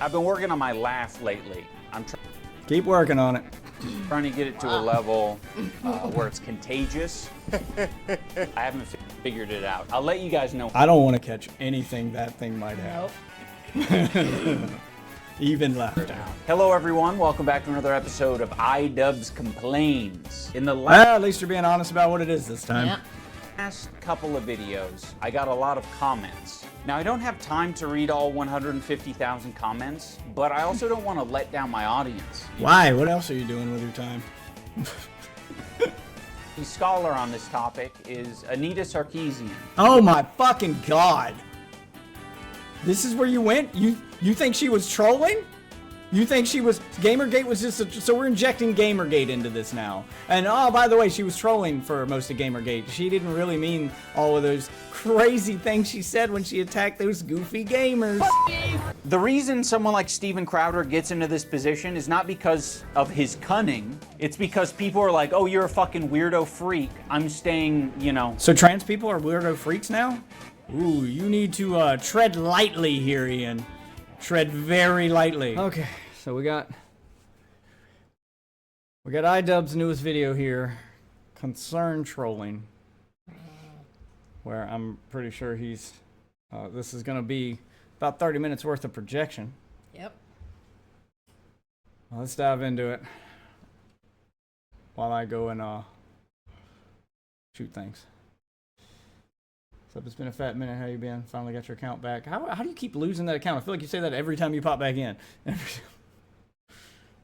I've been working on my laugh lately. I'm Keep working on it. trying to get it to a level where it's contagious. I haven't figured it out. I'll let you guys know. I don't want to catch anything that thing might have. Nope. Even left out. Hello, everyone. Welcome back to another episode of iDubbbz Complains. In the Well, at least you're being honest about what it is this time. Yeah. last couple of videos, I got a lot of comments. Now, I don't have time to read all 150,000 comments, but I also don't want to let down my audience. Why? What else are you doing with your time? The scholar on this topic is Anita Sarkeesian. Oh my fucking god. This is where you went? You think she was trolling? You think she was... Gamergate was just... so we're injecting Gamergate into this now. And oh, by the way, she was trolling for most of Gamergate. She didn't really mean all of those crazy things she said when she attacked those goofy gamers. The reason someone like Steven Crowder gets into this position is not because of his cunning. It's because people are like, oh, you're a fucking weirdo freak. I'm staying, you know... So trans people are weirdo freaks now? Ooh, you need to tread lightly here, Ian. Tread very lightly. Okay, so we got iDubbbz's newest video here, concern trolling, where I'm pretty sure he's. This is gonna be about 30 minutes worth of projection. Yep. Well, let's dive into it while I go and shoot things. So it's been a fat minute. How you been? Finally got your account back. How do you keep losing that account? I feel like you say that every time you pop back in.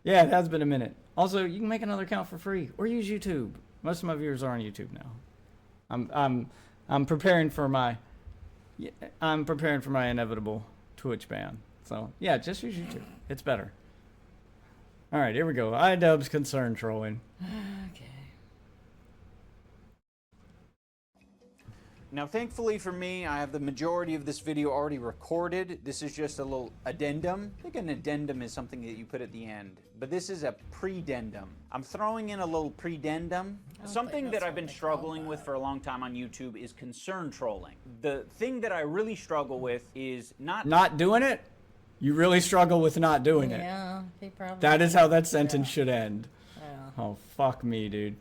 Yeah, it has been a minute. Also, you can make another account for free or use YouTube. Most of my viewers are on YouTube now. I'm preparing for my inevitable Twitch ban. So yeah, just use YouTube. It's better. All right, here we go. iDubbbz concern trolling. Okay. Now, thankfully for me, I have the majority of this video already recorded. This is just a little addendum. I think an addendum is something that you put at the end, but this is a predendum. I'm throwing in a little predendum. Something that I've been struggling with for a long time on YouTube is concern trolling. The thing that I really struggle with is not doing it? You really struggle with not doing it. Yeah, he probably. That is how that sentence should end. Yeah. Oh, fuck me, dude.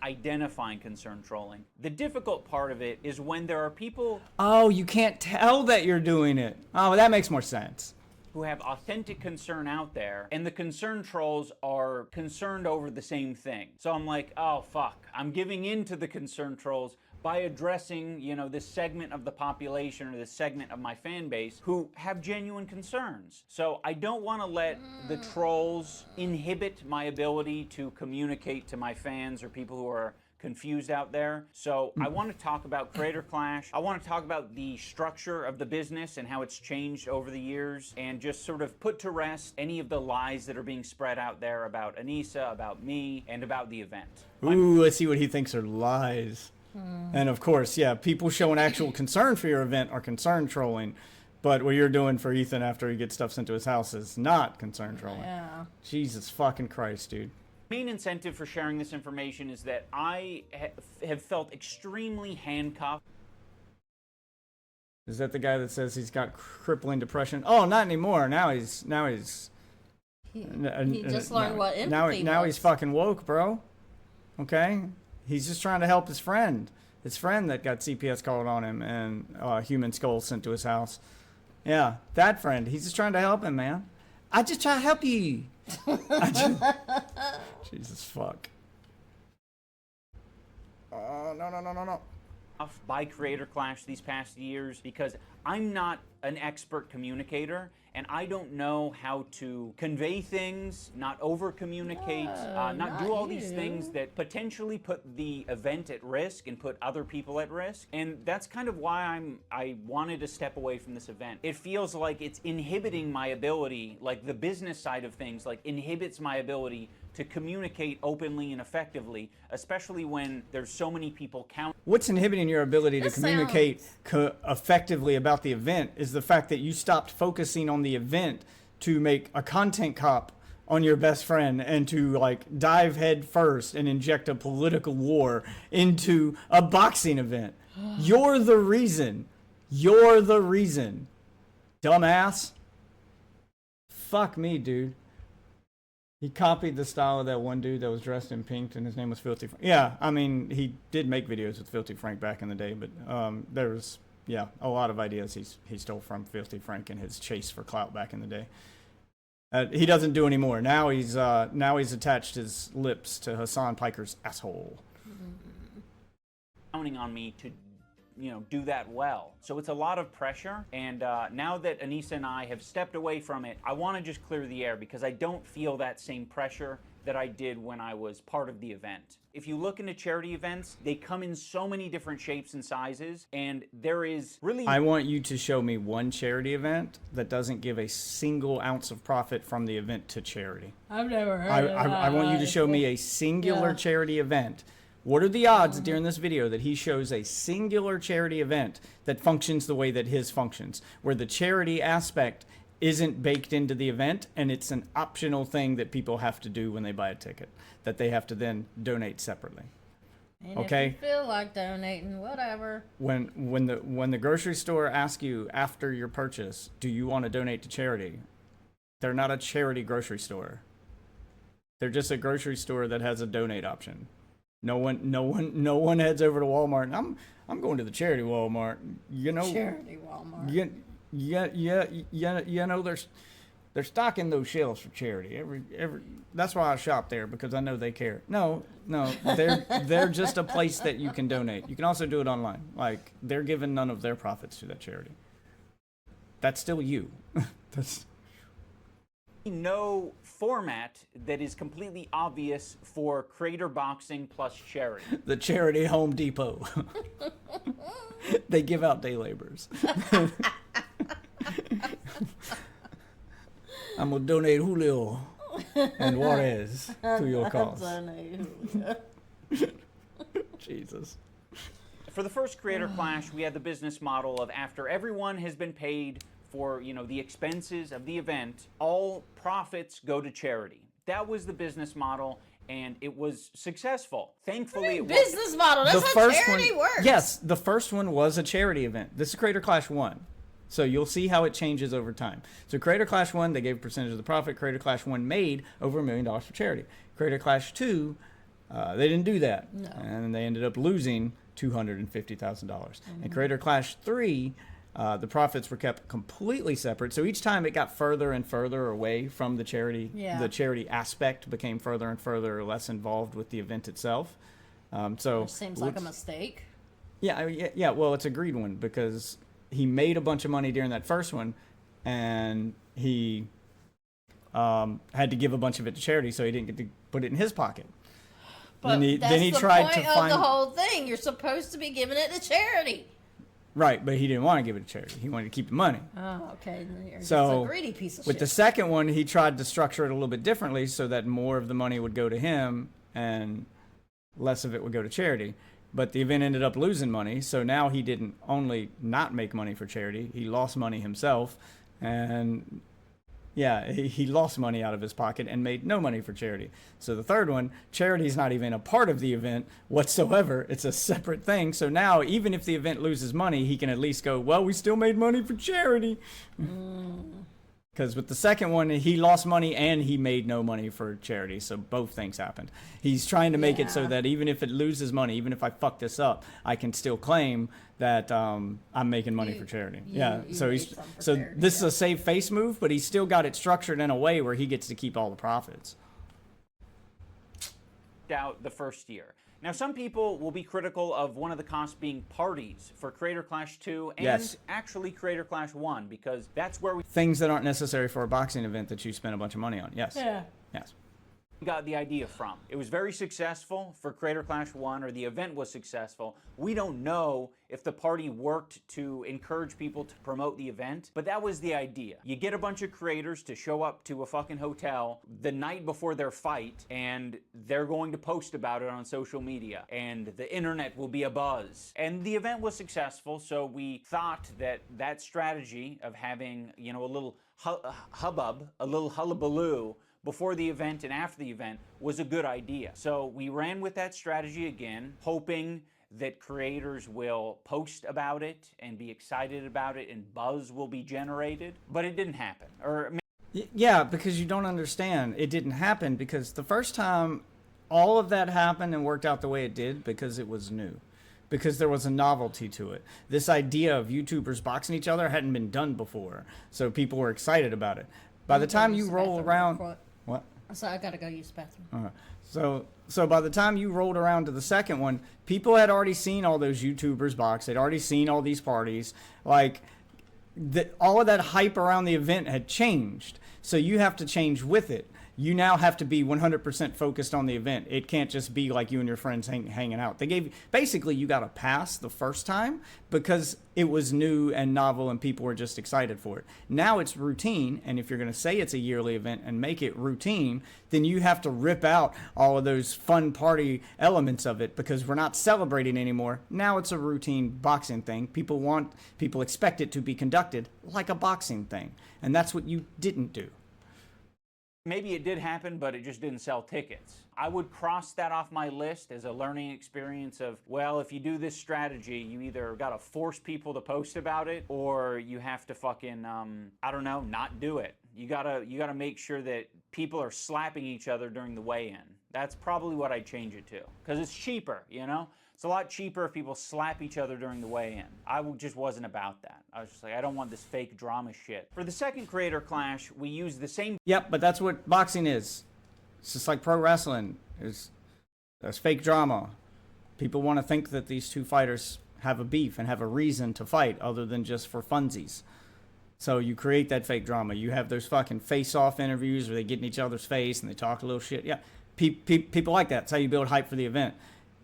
identifying concern trolling. The difficult part of it is when there are people Oh, you can't tell that you're doing it. Oh, that makes more sense. who have authentic concern out there, and the concern trolls are concerned over the same thing. So I'm like, oh fuck, I'm giving in to the concern trolls by addressing, you know, this segment of the population or this segment of my fan base who have genuine concerns. So I don't want to let the trolls inhibit my ability to communicate to my fans or people who are confused out there. So I want to talk about Creator Clash. I want to talk about the structure of the business and how it's changed over the years, and just sort of put to rest any of the lies that are being spread out there about Anissa, about me, and about the event. Ooh, let's see what he thinks are lies. And of course, yeah, people showing actual concern for your event are concern trolling. But what you're doing for Ethan after he gets stuff sent to his house is not concern trolling. Yeah. Jesus fucking Christ, dude. Main incentive for sharing this information is that I have felt extremely handcuffed. Is that the guy that says he's got crippling depression? Oh, not anymore. Now he's He just learned what empathy now was. he's fucking woke, bro. Okay? He's just trying to help his friend. His friend that got CPS called on him and human skull sent to his house. Yeah, that friend. He's just trying to help him, man. I just try to help you. Jesus fuck. Oh, no. By Creator Clash these past years because I'm not an expert communicator and I don't know how to convey things, not over communicate, not do all these things that potentially put the event at risk and put other people at risk. And that's kind of why I wanted to step away from this event. It feels like it's inhibiting my ability, like the business side of things, like inhibits my ability to communicate openly and effectively, especially when there's so many people counting. What's inhibiting your ability to communicate effectively about the event is the fact that you stopped focusing on the event to make a content cop on your best friend and to like dive head first and inject a political war into a boxing event. You're the reason. Dumbass. fuck me, dude. He copied the style of that one dude that was dressed in pink, and his name was Filthy Frank. Yeah, I mean, he did make videos with Filthy Frank back in the day, but there was, yeah, a lot of ideas he stole from Filthy Frank in his chase for clout back in the day. He doesn't do anymore. Now he's attached his lips to Hassan Piker's asshole. Counting on me to, do that well. So it's a lot of pressure, and now that Anissa and I have stepped away from it, I want to just clear the air because I don't feel that same pressure that I did when I was part of the event. If you look into charity events, they come in so many different shapes and sizes, and there is really... I want you to show me one charity event that doesn't give a single ounce of profit from the event to charity. I've never heard of that. I want you to show me a singular charity event. What are the odds during this video that he shows a singular charity event that functions the way that his functions, where the charity aspect isn't baked into the event and it's an optional thing that people have to do when they buy a ticket, that they have to then donate separately? And okay? If you feel like donating, whatever. When the grocery store asks you after your purchase, do you want to donate to charity? They're not a charity grocery store. They're just a grocery store that has a donate option. No one heads over to Walmart. And I'm going to the charity Walmart. Charity Walmart. They're stocking those shelves for charity. Every that's why I shop there, because I know they care. No, they're just a place that you can donate. You can also do it online. Like, they're giving none of their profits to that charity. That's still you. That's no format that is completely obvious for creator boxing plus charity. The charity Home Depot. They give out day laborers. I'm gonna donate Julio and Juarez to your cause. Jesus. For the first Creator Clash, we had the business model of after everyone has been paid for, the expenses of the event, all profits go to charity. That was the business model, and it was successful. Thankfully, it was business model. That's how charity works. Yes, the first one was a charity event. This is Creator Clash 1. So you'll see how it changes over time. So Creator Clash 1, they gave a percentage of the profit. Creator Clash 1 made over $1 million for charity. Creator Clash 2, they didn't do that. No. And they ended up losing $250,000. And Creator Clash 3, the profits were kept completely separate. So each time it got further and further away from the charity. Yeah. The charity aspect became further and further less involved with the event itself. Which seems like a mistake. Yeah. Well, it's a greed one, because he made a bunch of money during that first one, and he had to give a bunch of it to charity, so he didn't get to put it in his pocket. But then he tried to find the whole thing. You're supposed to be giving it to charity. Right, but he didn't want to give it to charity. He wanted to keep the money. Oh, okay. You're so just a greedy piece of shit. With the second one, he tried to structure it a little bit differently so that more of the money would go to him and less of it would go to charity. But the event ended up losing money, so now he didn't only not make money for charity, he lost money himself. And yeah, he lost money out of his pocket and made no money for charity. So the third one, charity's not even a part of the event whatsoever. It's a separate thing. So now, even if the event loses money, he can at least go, well, we still made money for charity. Because with the second one, he lost money and he made no money for charity. So both things happened. He's trying to make it so that even if it loses money, even if I fuck this up, I can still claim that I'm making money for charity. So this is a save face move, but he's still got it structured in a way where he gets to keep all the profits. Out the first year. Now, some people will be critical of one of the costs being parties for Creator Clash 2 and actually Creator Clash 1, because that's where we... Things that aren't necessary for a boxing event that you spend a bunch of money on. Yes. Yeah. Yes. Got the idea from. It was very successful for Creator Clash 1, or the event was successful. We don't know if the party worked to encourage people to promote the event, but that was the idea. You get a bunch of creators to show up to a fucking hotel the night before their fight, and they're going to post about it on social media, and the internet will be abuzz. And the event was successful, so we thought that that strategy of having, a little hubbub, a little hullabaloo before the event and after the event was a good idea. So we ran with that strategy again, hoping that creators will post about it and be excited about it and buzz will be generated, but it didn't happen. Yeah, because you don't understand. It didn't happen because the first time all of that happened and worked out the way it did because it was new. Because there was a novelty to it. This idea of YouTubers boxing each other hadn't been done before. So people were excited about it. By the time you roll around... What? So I gotta go use the bathroom. So by the time you rolled around to the second one, people had already seen all those YouTubers box. They'd already seen all these parties. Like, all of that hype around the event had changed. So you have to change with it. You now have to be 100% focused on the event. It can't just be like you and your friends hanging out. They gave basically you got a pass the first time because it was new and novel and people were just excited for it. Now it's routine, and if you're going to say it's a yearly event and make it routine, then you have to rip out all of those fun party elements of it because we're not celebrating anymore. Now it's a routine boxing thing. People expect it to be conducted like a boxing thing, and that's what you didn't do. Maybe it did happen, but it just didn't sell tickets. I would cross that off my list as a learning experience of, well, if you do this strategy, you either got to force people to post about it or you have to fucking, I don't know, not do it. You gotta make sure that people are slapping each other during the weigh-in. That's probably what I'd change it to, because it's cheaper, you know? It's a lot cheaper if people slap each other during the weigh-in. I just wasn't about that. I was just like, I don't want this fake drama shit. For the second creator clash, we used the same... Yep, but that's what boxing is. It's just like pro wrestling. There's fake drama. People want to think that these two fighters have a beef and have a reason to fight other than just for funsies. So you create that fake drama. You have those fucking face-off interviews where they get in each other's face and they talk a little shit. Yeah, people like that. That's how you build hype for the event.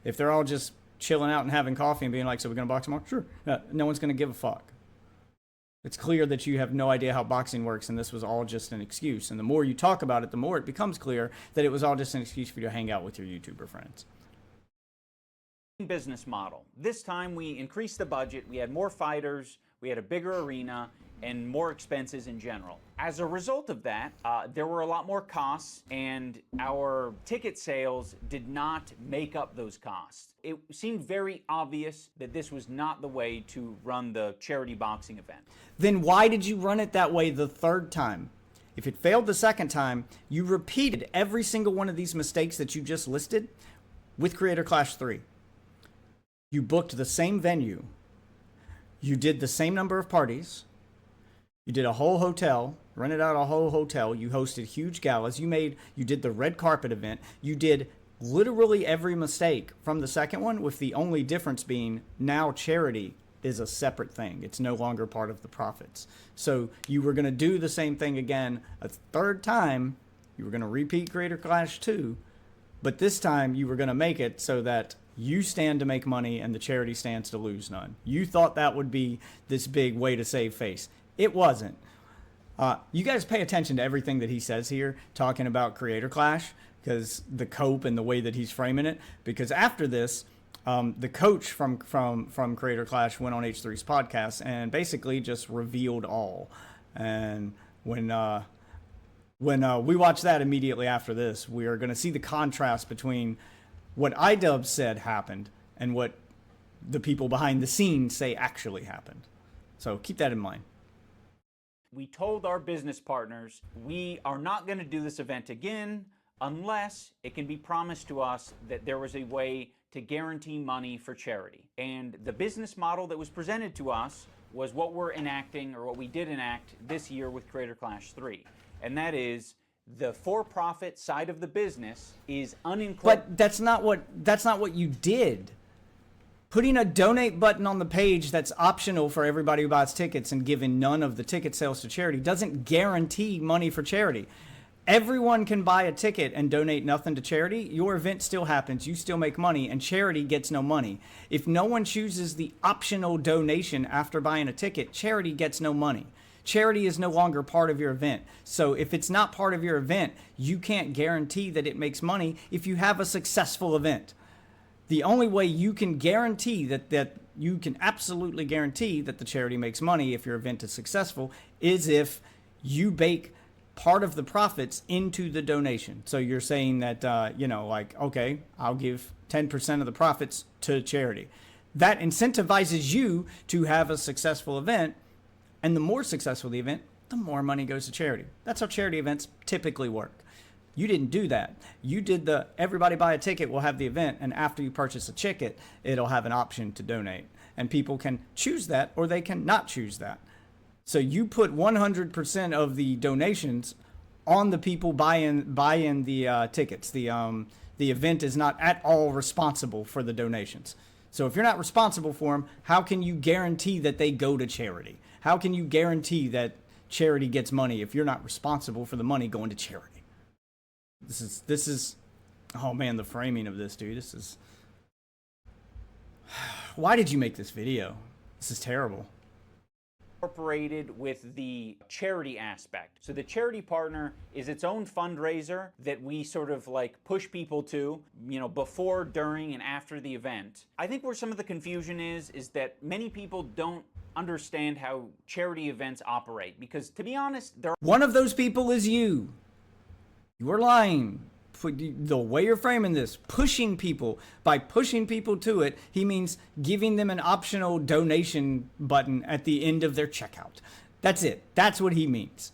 If they're all just chilling out and having coffee and being like, so we're going to box tomorrow? Sure. No one's going to give a fuck. It's clear that you have no idea how boxing works and this was all just an excuse. And the more you talk about it, the more it becomes clear that it was all just an excuse for you to hang out with your YouTuber friends. Business model. This time we increased the budget, we had more fighters, we had a bigger arena, and more expenses in general. As a result of that, there were a lot more costs, and our ticket sales did not make up those costs. It seemed very obvious that this was not the way to run the charity boxing event. Then why did you run it that way the third time? If it failed the second time, you repeated every single one of these mistakes that you just listed with Creator Clash 3. You booked the same venue. You did the same number of parties. You did a whole hotel, rented out a whole hotel. You hosted huge galas. You did the red carpet event. You did literally every mistake from the second one, with the only difference being now charity is a separate thing. It's no longer part of the profits. So you were going to do the same thing again a third time. You were going to repeat Creator Clash 2, but this time you were going to make it so that you stand to make money and the charity stands to lose none. You thought that would be this big way to save face. It wasn't. You guys pay attention to everything that he says here, talking about Creator Clash, because the cope and the way that he's framing it. Because after this, the coach from Creator Clash went on H3's podcast and basically just revealed all. And when we watch that immediately after this, we are going to see the contrast between what iDubbbz said happened and what the people behind the scenes say actually happened. So keep that in mind. We told our business partners we are not going to do this event again unless it can be promised to us that there was a way to guarantee money for charity. And the business model that was presented to us was what we're enacting, or what we did enact this year with Creator Clash 3. And that is, the for-profit side of the business is unincorporated. But that's not what you did. Putting a donate button on the page that's optional for everybody who buys tickets and giving none of the ticket sales to charity doesn't guarantee money for charity. Everyone can buy a ticket and donate nothing to charity. Your event still happens. You still make money, and charity gets no money. If no one chooses the optional donation after buying a ticket, charity gets no money. Charity is no longer part of your event. So if it's not part of your event, you can't guarantee that it makes money if you have a successful event. The only way you can guarantee that you can absolutely guarantee that the charity makes money if your event is successful is if you bake part of the profits into the donation. So you're saying that, okay, I'll give 10% of the profits to charity. That incentivizes you to have a successful event. And the more successful the event, the more money goes to charity. That's how charity events typically work. You didn't do that. You did the everybody buy a ticket, we'll have the event, and after you purchase a ticket, it'll have an option to donate. And people can choose that or they can not choose that. So you put 100% of the donations on the people buying the tickets. The event is not at all responsible for the donations. So if you're not responsible for them, how can you guarantee that they go to charity? How can you guarantee that charity gets money if you're not responsible for the money going to charity? This is, oh man, the framing of this, dude. This is, why did you make this video? This is terrible. Incorporated with the charity aspect. So the charity partner is its own fundraiser that we sort of like push people to, you know, before, during, and after the event. I think where some of the confusion is that many people don't understand how charity events operate, because to be honest, one of those people is you. You are lying. The way you're framing this, pushing people, by pushing people to it, he means giving them an optional donation button at the end of their checkout. That's it. That's what he means.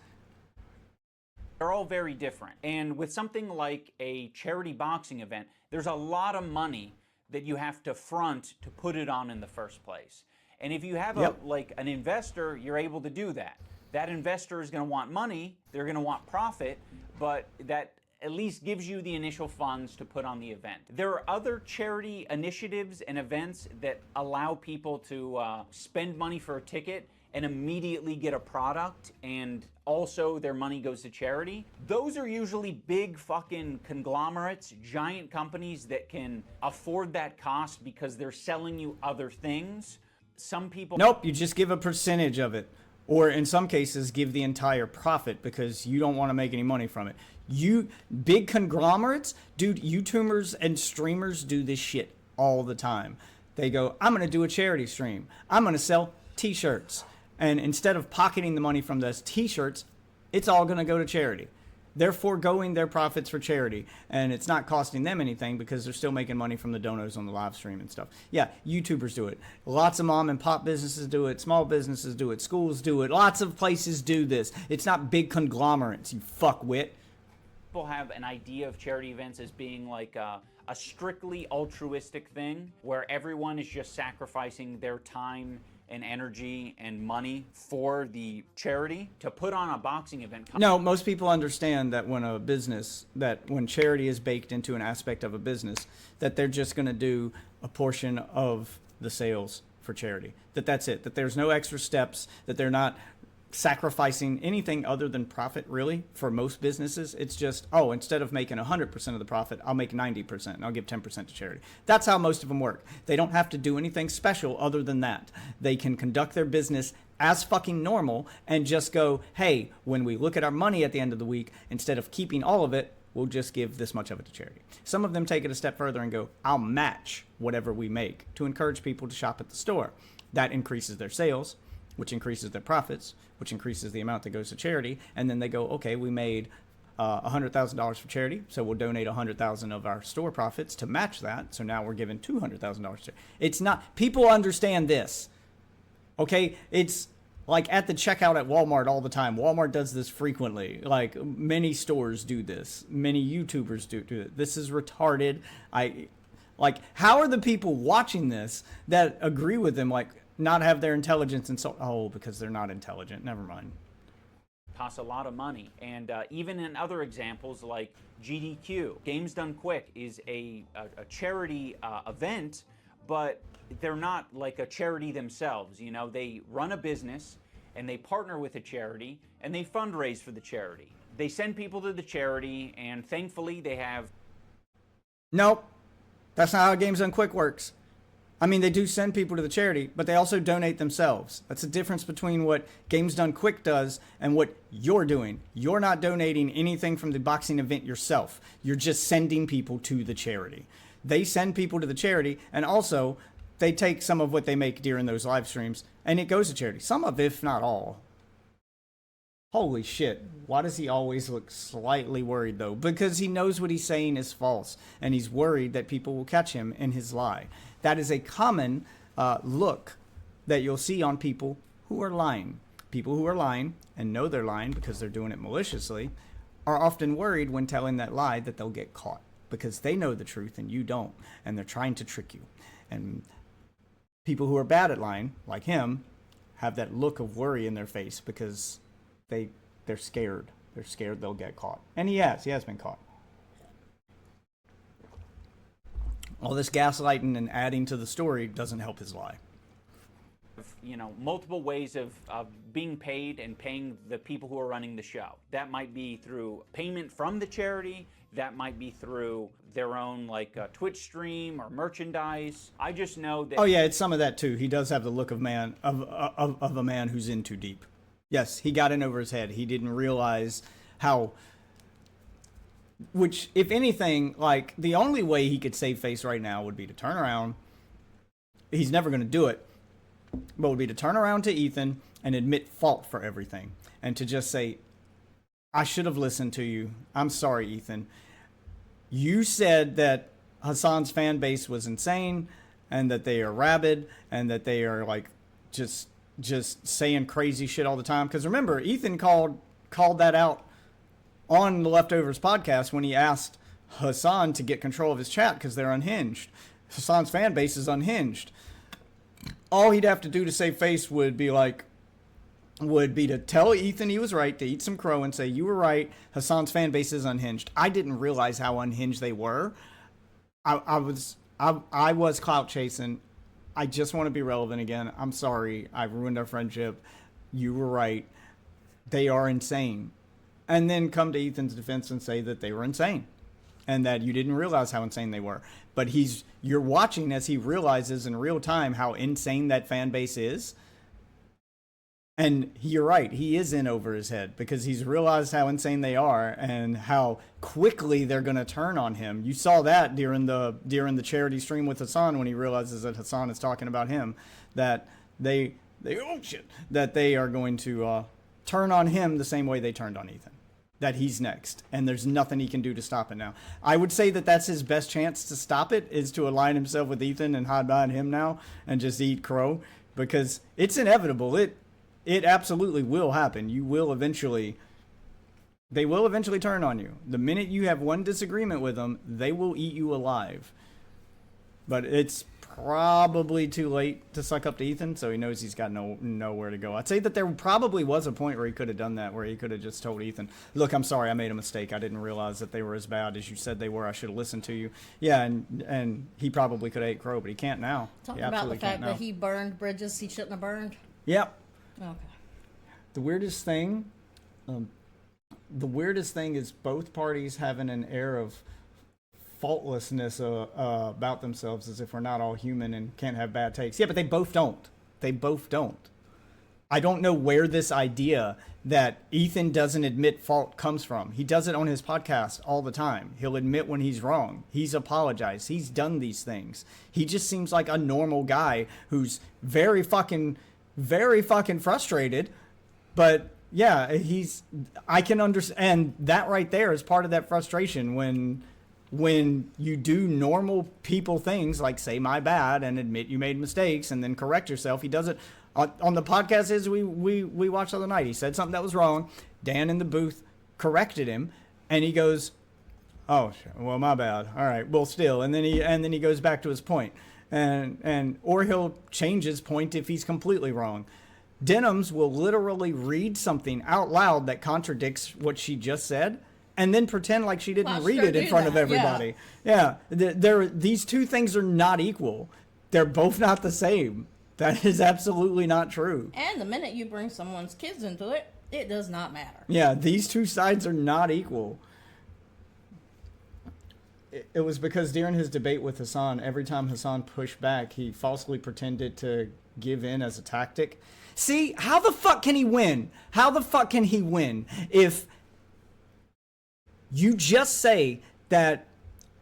They're all very different. And with something like a charity boxing event, there's a lot of money that you have to front to put it on in the first place. And if you have an investor, you're able to do that. That investor is going to want money, they're going to want profit, but that at least gives you the initial funds to put on the event. There are other charity initiatives and events that allow people to spend money for a ticket and immediately get a product, and also their money goes to charity. Those are usually big fucking conglomerates, giant companies that can afford that cost because they're selling you other things. Some people... Nope, you just give a percentage of it. Or in some cases, give the entire profit because you don't want to make any money from it. You big conglomerates, dude, YouTubers and streamers do this shit all the time. They go, I'm going to do a charity stream. I'm going to sell t-shirts. And instead of pocketing the money from those t-shirts, it's all going to go to charity. They're foregoing their profits for charity, and it's not costing them anything because they're still making money from the donos on the live stream and stuff. Yeah, YouTubers do it. Lots of mom and pop businesses do it. Small businesses do it. Schools do it. Lots of places do this. It's not big conglomerates, you fuckwit. People have an idea of charity events as being like a strictly altruistic thing where everyone is just sacrificing their time and energy and money for the charity to put on a boxing event. No, most people understand that when charity is baked into an aspect of a business, that they're just going to do a portion of the sales for charity. That's it. That there's no extra steps, that they're not sacrificing anything other than profit, really. For most businesses, it's just, oh, instead of making 100% of the profit, I'll make 90% and I'll give 10% to charity. That's how most of them work. They don't have to do anything special other than that. They can conduct their business as fucking normal and just go, hey, when we look at our money at the end of the week, instead of keeping all of it, we'll just give this much of it to charity. Some of them take it a step further and go, I'll match whatever we make to encourage people to shop at the store. That increases their sales, which increases their profits, which increases the amount that goes to charity. And then they go, okay, we made $100,000 for charity, so we'll donate $100,000 of our store profits to match that. So now we're giving $200,000. It's not, people understand this, okay? It's like at the checkout at Walmart all the time. Walmart does this frequently. Like many stores do this. Many YouTubers do it. This is retarded. Like, how are the people watching this that agree with them, like, not have their intelligence and so, oh, because they're not intelligent. Never mind. Costs a lot of money. And even in other examples like GDQ, Games Done Quick is a charity event, but they're not like a charity themselves. You know, they run a business and they partner with a charity and they fundraise for the charity. They send people to the charity, and thankfully they have... Nope. That's not how Games Done Quick works. I mean, they do send people to the charity, but they also donate themselves. That's the difference between what Games Done Quick does and what you're doing. You're not donating anything from the boxing event yourself. You're just sending people to the charity. They send people to the charity, and also they take some of what they make during those live streams, and it goes to charity. Some of it, if not all. Holy shit. Why does he always look slightly worried, though? Because he knows what he's saying is false, and he's worried that people will catch him in his lie. That is a common look that you'll see on people who are lying. people who are lying and know they're lying because they're doing it maliciously are often worried when telling that lie that they'll get caught because they know the truth and you don't, and they're trying to trick you. And people who are bad at lying, like him, have that look of worry in their face because they're scared. They're scared they'll get caught. And he has been caught. All this gaslighting and adding to the story doesn't help his lie. Multiple ways of being paid and paying the people who are running the show. That might be through payment from the charity. That might be through their own Twitch stream or merchandise. I just know that. Oh yeah, it's some of that too. He does have the look of a man who's in too deep. Yes, he got in over his head. He didn't realize how. Which, if anything, the only way he could save face right now would be to turn around. He's never going to do it. But would be to turn around to Ethan and admit fault for everything. And to just say, I should have listened to you. I'm sorry, Ethan. You said that Hassan's fan base was insane and that they are rabid and that they are just saying crazy shit all the time. Because remember, Ethan called that out on the Leftovers podcast when he asked Hassan to get control of his chat because they're unhinged. Hassan's fan base is unhinged. All he'd have to do to save face would be to tell Ethan he was right, to eat some crow and say, you were right, Hassan's fan base is unhinged. I didn't realize how unhinged they were. I was clout chasing. I just want to be relevant again. I'm sorry. I ruined our friendship. You were right. They are insane. And then come to Ethan's defense and say that they were insane and that you didn't realize how insane they were. But you're watching as he realizes in real time how insane that fan base is. And you're right, he is in over his head because he's realized how insane they are and how quickly they're going to turn on him. You saw that during the charity stream with Hassan when he realizes that Hassan is talking about him, that they are going to turn on him the same way they turned on Ethan. That he's next, and there's nothing he can do to stop it now. I would say that that's his best chance to stop it, is to align himself with Ethan and hide behind him now and just eat crow, because it's inevitable. It absolutely will happen. They will eventually turn on you. The minute you have one disagreement with them, they will eat you alive. But it's probably too late to suck up to Ethan, so he knows he's got nowhere to go. I'd say that there probably was a point where he could have done that, where he could have just told Ethan, look, I'm sorry, I made a mistake. I didn't realize that they were as bad as you said they were. I should have listened to you. Yeah, and he probably could have ate crow, but he can't now. Talking about the fact that he burned bridges he shouldn't have burned? Yep. Okay. The weirdest thing is both parties having an air of faultlessness about themselves, as if we're not all human and can't have bad takes. Yeah, but they both don't. I don't know where this idea that Ethan doesn't admit fault comes from. He does it on his podcast all the time. He'll admit when he's wrong. He's apologized. He's done these things. He just seems like a normal guy who's very fucking frustrated. But yeah, I can understand that right there is part of that frustration when you do normal people things like say my bad and admit you made mistakes and then correct yourself. He does it on the podcast we watched the other night. He said something that was wrong. Dan in the booth corrected him and he goes, oh, well, my bad. All right, well, still. And then he goes back to his point or he'll change his point if he's completely wrong. Denims will literally read something out loud that contradicts what she just said and then pretend like she didn't read it in front of everybody. Yeah. These two things are not equal. They're both not the same. That is absolutely not true. And the minute you bring someone's kids into it, it does not matter. Yeah, these two sides are not equal. It was because during his debate with Hassan, every time Hassan pushed back, he falsely pretended to give in as a tactic. See, how the fuck can he win? How the fuck can he win if you just say that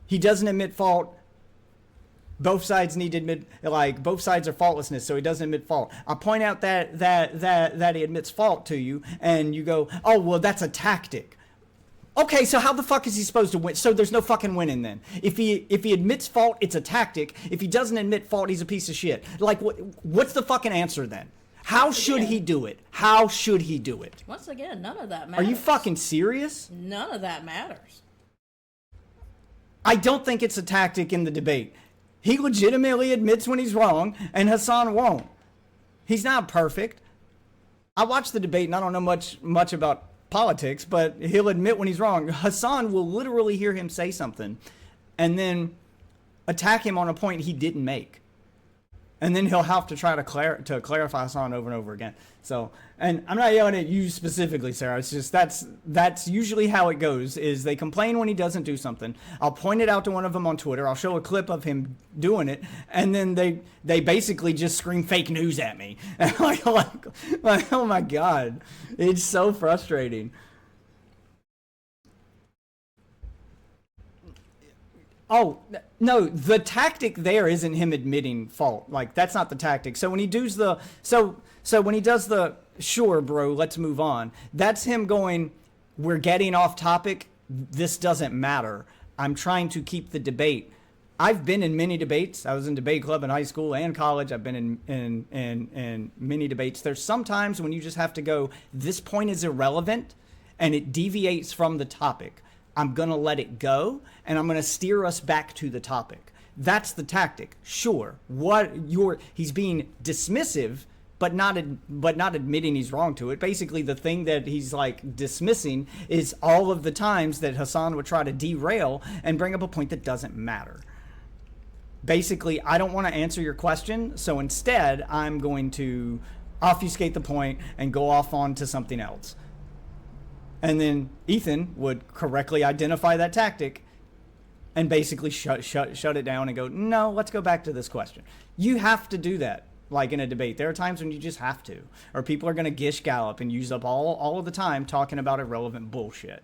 he doesn't admit fault? Both sides need to admit, both sides are faultlessness, so he doesn't admit fault. I point out that he admits fault to you, and you go, oh, well, that's a tactic. Okay, so how the fuck is he supposed to win? So there's no fucking winning then. If he admits fault, it's a tactic. If he doesn't admit fault, he's a piece of shit. What's the fucking answer then? How should he do it? How should he do it? Once again, none of that matters. Are you fucking serious? None of that matters. I don't think it's a tactic in the debate. He legitimately admits when he's wrong, and Hassan won't. He's not perfect. I watched the debate, and I don't know much about politics, but he'll admit when he's wrong. Hassan will literally hear him say something, and then attack him on a point he didn't make. And then he'll have to try to clarify Hassan over and over again. So, and I'm not yelling at you specifically, Sarah. It's just that's usually how it goes, is they complain when he doesn't do something. I'll point it out to one of them on Twitter. I'll show a clip of him doing it. And then they basically just scream fake news at me. And like, oh my God. It's so frustrating. Oh, no, the tactic there isn't him admitting fault. Like, that's not the tactic. So when he does the, sure, bro, let's move on. That's him going, we're getting off topic. This doesn't matter. I'm trying to keep the debate. I've been in many debates. I was in debate club in high school and college. I've been in many debates. There's sometimes when you just have to go, this point is irrelevant and it deviates from the topic. I'm going to let it go, and I'm going to steer us back to the topic. That's the tactic. Sure. He's being dismissive, but not admitting he's wrong to it. Basically, the thing that he's like dismissing is all of the times that Hassan would try to derail and bring up a point that doesn't matter. Basically, I don't want to answer your question, so instead, I'm going to obfuscate the point and go off on to something else. And then Ethan would correctly identify that tactic and basically shut it down and go, no, let's go back to this question. You have to do that, like in a debate. There are times when you just have to, or people are going to gish gallop and use up all of the time talking about irrelevant bullshit.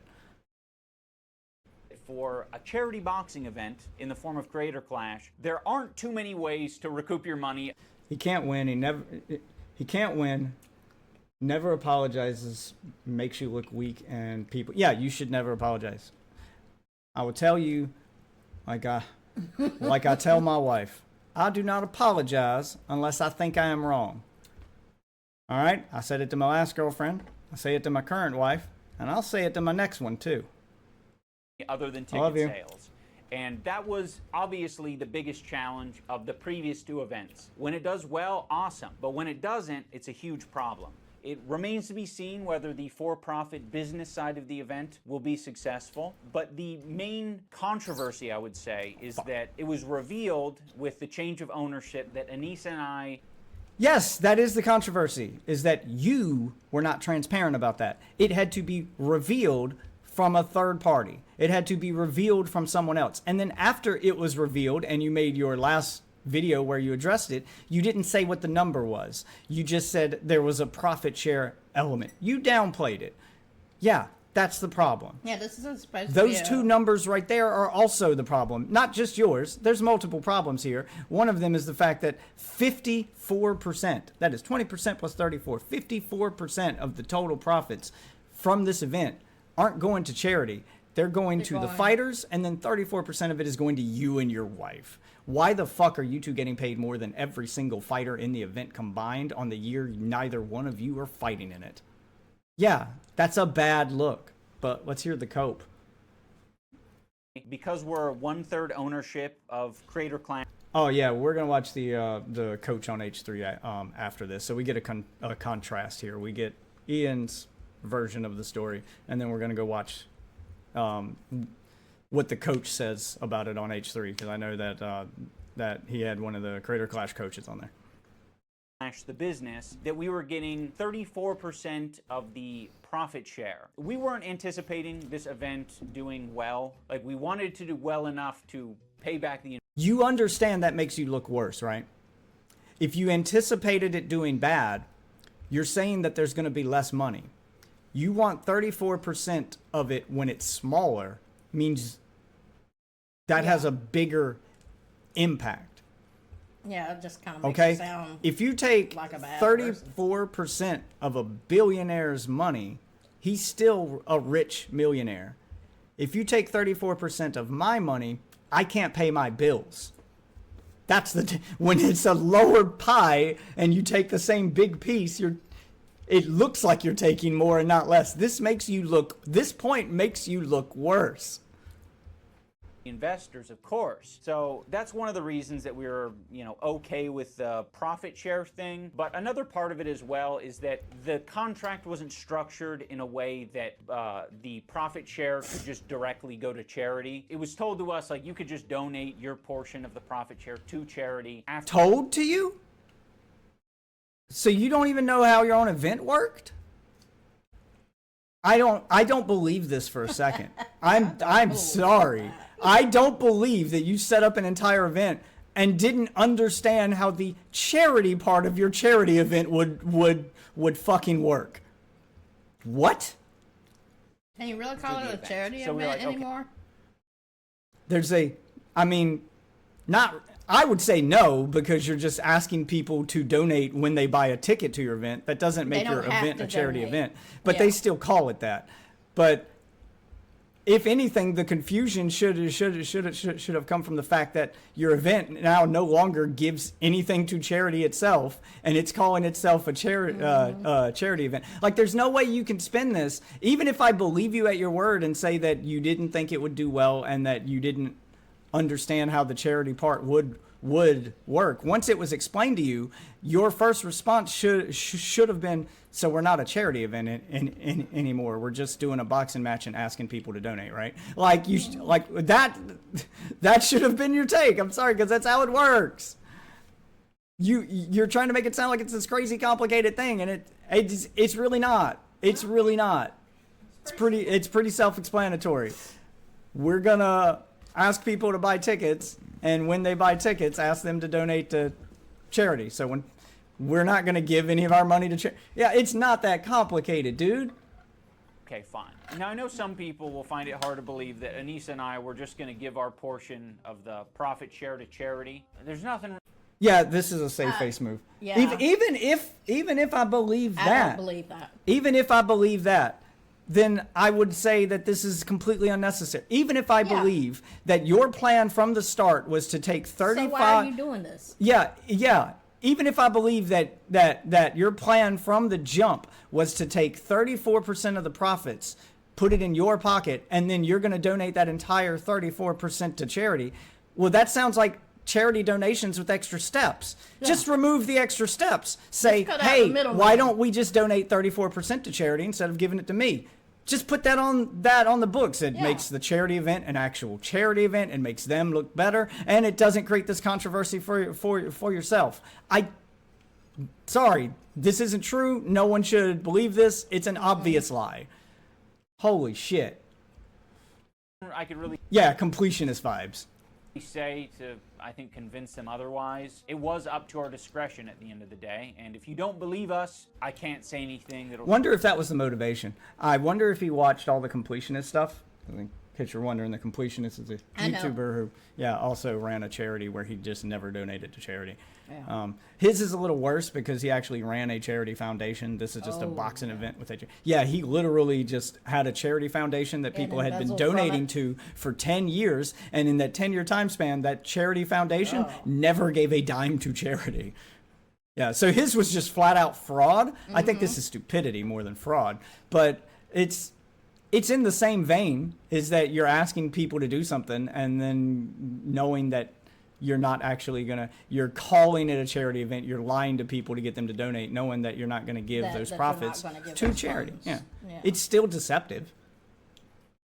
For a charity boxing event in the form of Creator Clash, there aren't too many ways to recoup your money. He can't win. He can't win. Never apologizes, makes you look weak, and people... Yeah, you should never apologize. I will tell you, like I tell my wife, I do not apologize unless I think I am wrong. All right? I said it to my last girlfriend. I say it to my current wife. And I'll say it to my next one, too. Other than ticket sales. And that was obviously the biggest challenge of the previous two events. When it does well, awesome. But when it doesn't, it's a huge problem. It remains to be seen whether the for-profit business side of the event will be successful. But the main controversy, I would say, is that it was revealed with the change of ownership that Anissa and I... Yes, that is the controversy, is that you were not transparent about that. It had to be revealed from a third party. It had to be revealed from someone else. And then after it was revealed and you made your last video where you addressed it, you didn't say what the number was. You just said there was a profit share element. You downplayed it. Yeah, that's the problem. Yeah, this isn't supposed to be Those two numbers right there are also the problem. Not just yours. There's multiple problems here. One of them is the fact that 54%, that is 20% plus 34, 54% of the total profits from this event aren't going to charity. They're going to the fighters, and then 34% of it is going to you and your wife. Why the fuck are you two getting paid more than every single fighter in the event combined on the year neither one of you are fighting in it? Yeah, that's a bad look, but let's hear the cope. Because we're 1/3 ownership of Creator Clan. Oh yeah, we're gonna watch the coach on H3 after this, so we get a contrast here. We get Ian's version of the story, and then we're gonna go watch what the coach says about it on H3, because I know that he had one of the Creator Clash coaches on there. The business, that we were getting 34% of the profit share. We weren't anticipating this event doing well. Like, we wanted to do well enough to pay back the... You understand that makes you look worse, right? If you anticipated it doing bad, you're saying that there's going to be less money. You want 34% of it when it's smaller, means that has a bigger impact. Yeah, it just kind of makes it sound if you take like a bad 34% of a billionaire's money, he's still a rich millionaire. If you take 34% of my money, I can't pay my bills. when it's a lower pie and you take the same big piece, it looks like you're taking more and not less. This point makes you look worse. Investors, of course. So that's one of the reasons that we were, okay with the profit share thing. But another part of it as well is that the contract wasn't structured in a way that the profit share could just directly go to charity. It was told to us, like, you could just donate your portion of the profit share to charity. Told to you? So you don't even know how your own event worked? I don't believe this for a second. I'm sorry. I don't believe that you set up an entire event and didn't understand how the charity part of your charity event would fucking work. What? Can you really call it a charity event like, anymore? I would say no, because you're just asking people to donate when they buy a ticket to your event. That doesn't make your event a charity event, but they still call it that. But if anything, the confusion should have come from the fact that your event now no longer gives anything to charity itself, and it's calling itself a charity event. Like, there's no way you can spin this. Even if I believe you at your word and say that you didn't think it would do well and that you didn't understand how the charity part would work. Once it was explained to you, your first response should have been, so we're not a charity event anymore. We're just doing a boxing match and asking people to donate, right? Like that should have been your take. I'm sorry, because that's how it works. You're trying to make it sound like it's this crazy complicated thing, and it's really not. It's really not. It's pretty self-explanatory. We're gonna ask people to buy tickets, and when they buy tickets, ask them to donate to charity. So when we're not going to give any of our money to charity. Yeah, it's not that complicated, dude. Okay, fine. Now, I know some people will find it hard to believe that Anissa and I were just going to give our portion of the profit share to charity. There's nothing... Yeah, this is a safe face move. Yeah. Even if I believe that. I don't believe that. Even if I believe that, then I would say that this is completely unnecessary. Even if I believe that your plan from the start was to take 35... So why are you doing this? Yeah. Even if I believe that your plan from the jump was to take 34% of the profits, put it in your pocket, and then you're going to donate that entire 34% to charity, well, that sounds like charity donations with extra steps. Yeah. Just remove the extra steps. Say, hey, why don't we just donate 34% to charity instead of giving it to me? Just put that on the books. It makes the charity event an actual charity event and makes them look better, and it doesn't create this controversy for yourself. Sorry, this isn't true. No one should believe this. It's an obvious lie. Holy shit. I could really completionist vibes. Say to, I think, convince them otherwise. It was up to our discretion at the end of the day, and if you don't believe us, I can't say anything that'll... Wonder if that was the motivation. I wonder if he watched all the completionist stuff. I think, in case you're wondering, the completionist is a YouTuber who, also ran a charity where he just never donated to charity. Yeah. His is a little worse because he actually ran a charity foundation. This is just a boxing event with a... Yeah, he literally just had a charity foundation that people had been donating to for 10 years. And in that 10-year time span, that charity foundation never gave a dime to charity. Yeah, so his was just flat out fraud. I think this is stupidity more than fraud. But it's in the same vein, is that you're asking people to do something and then knowing that you're not actually you're calling it a charity event, you're lying to people to get them to donate, knowing that you're not going to give those profits to charity. Yeah. It's still deceptive.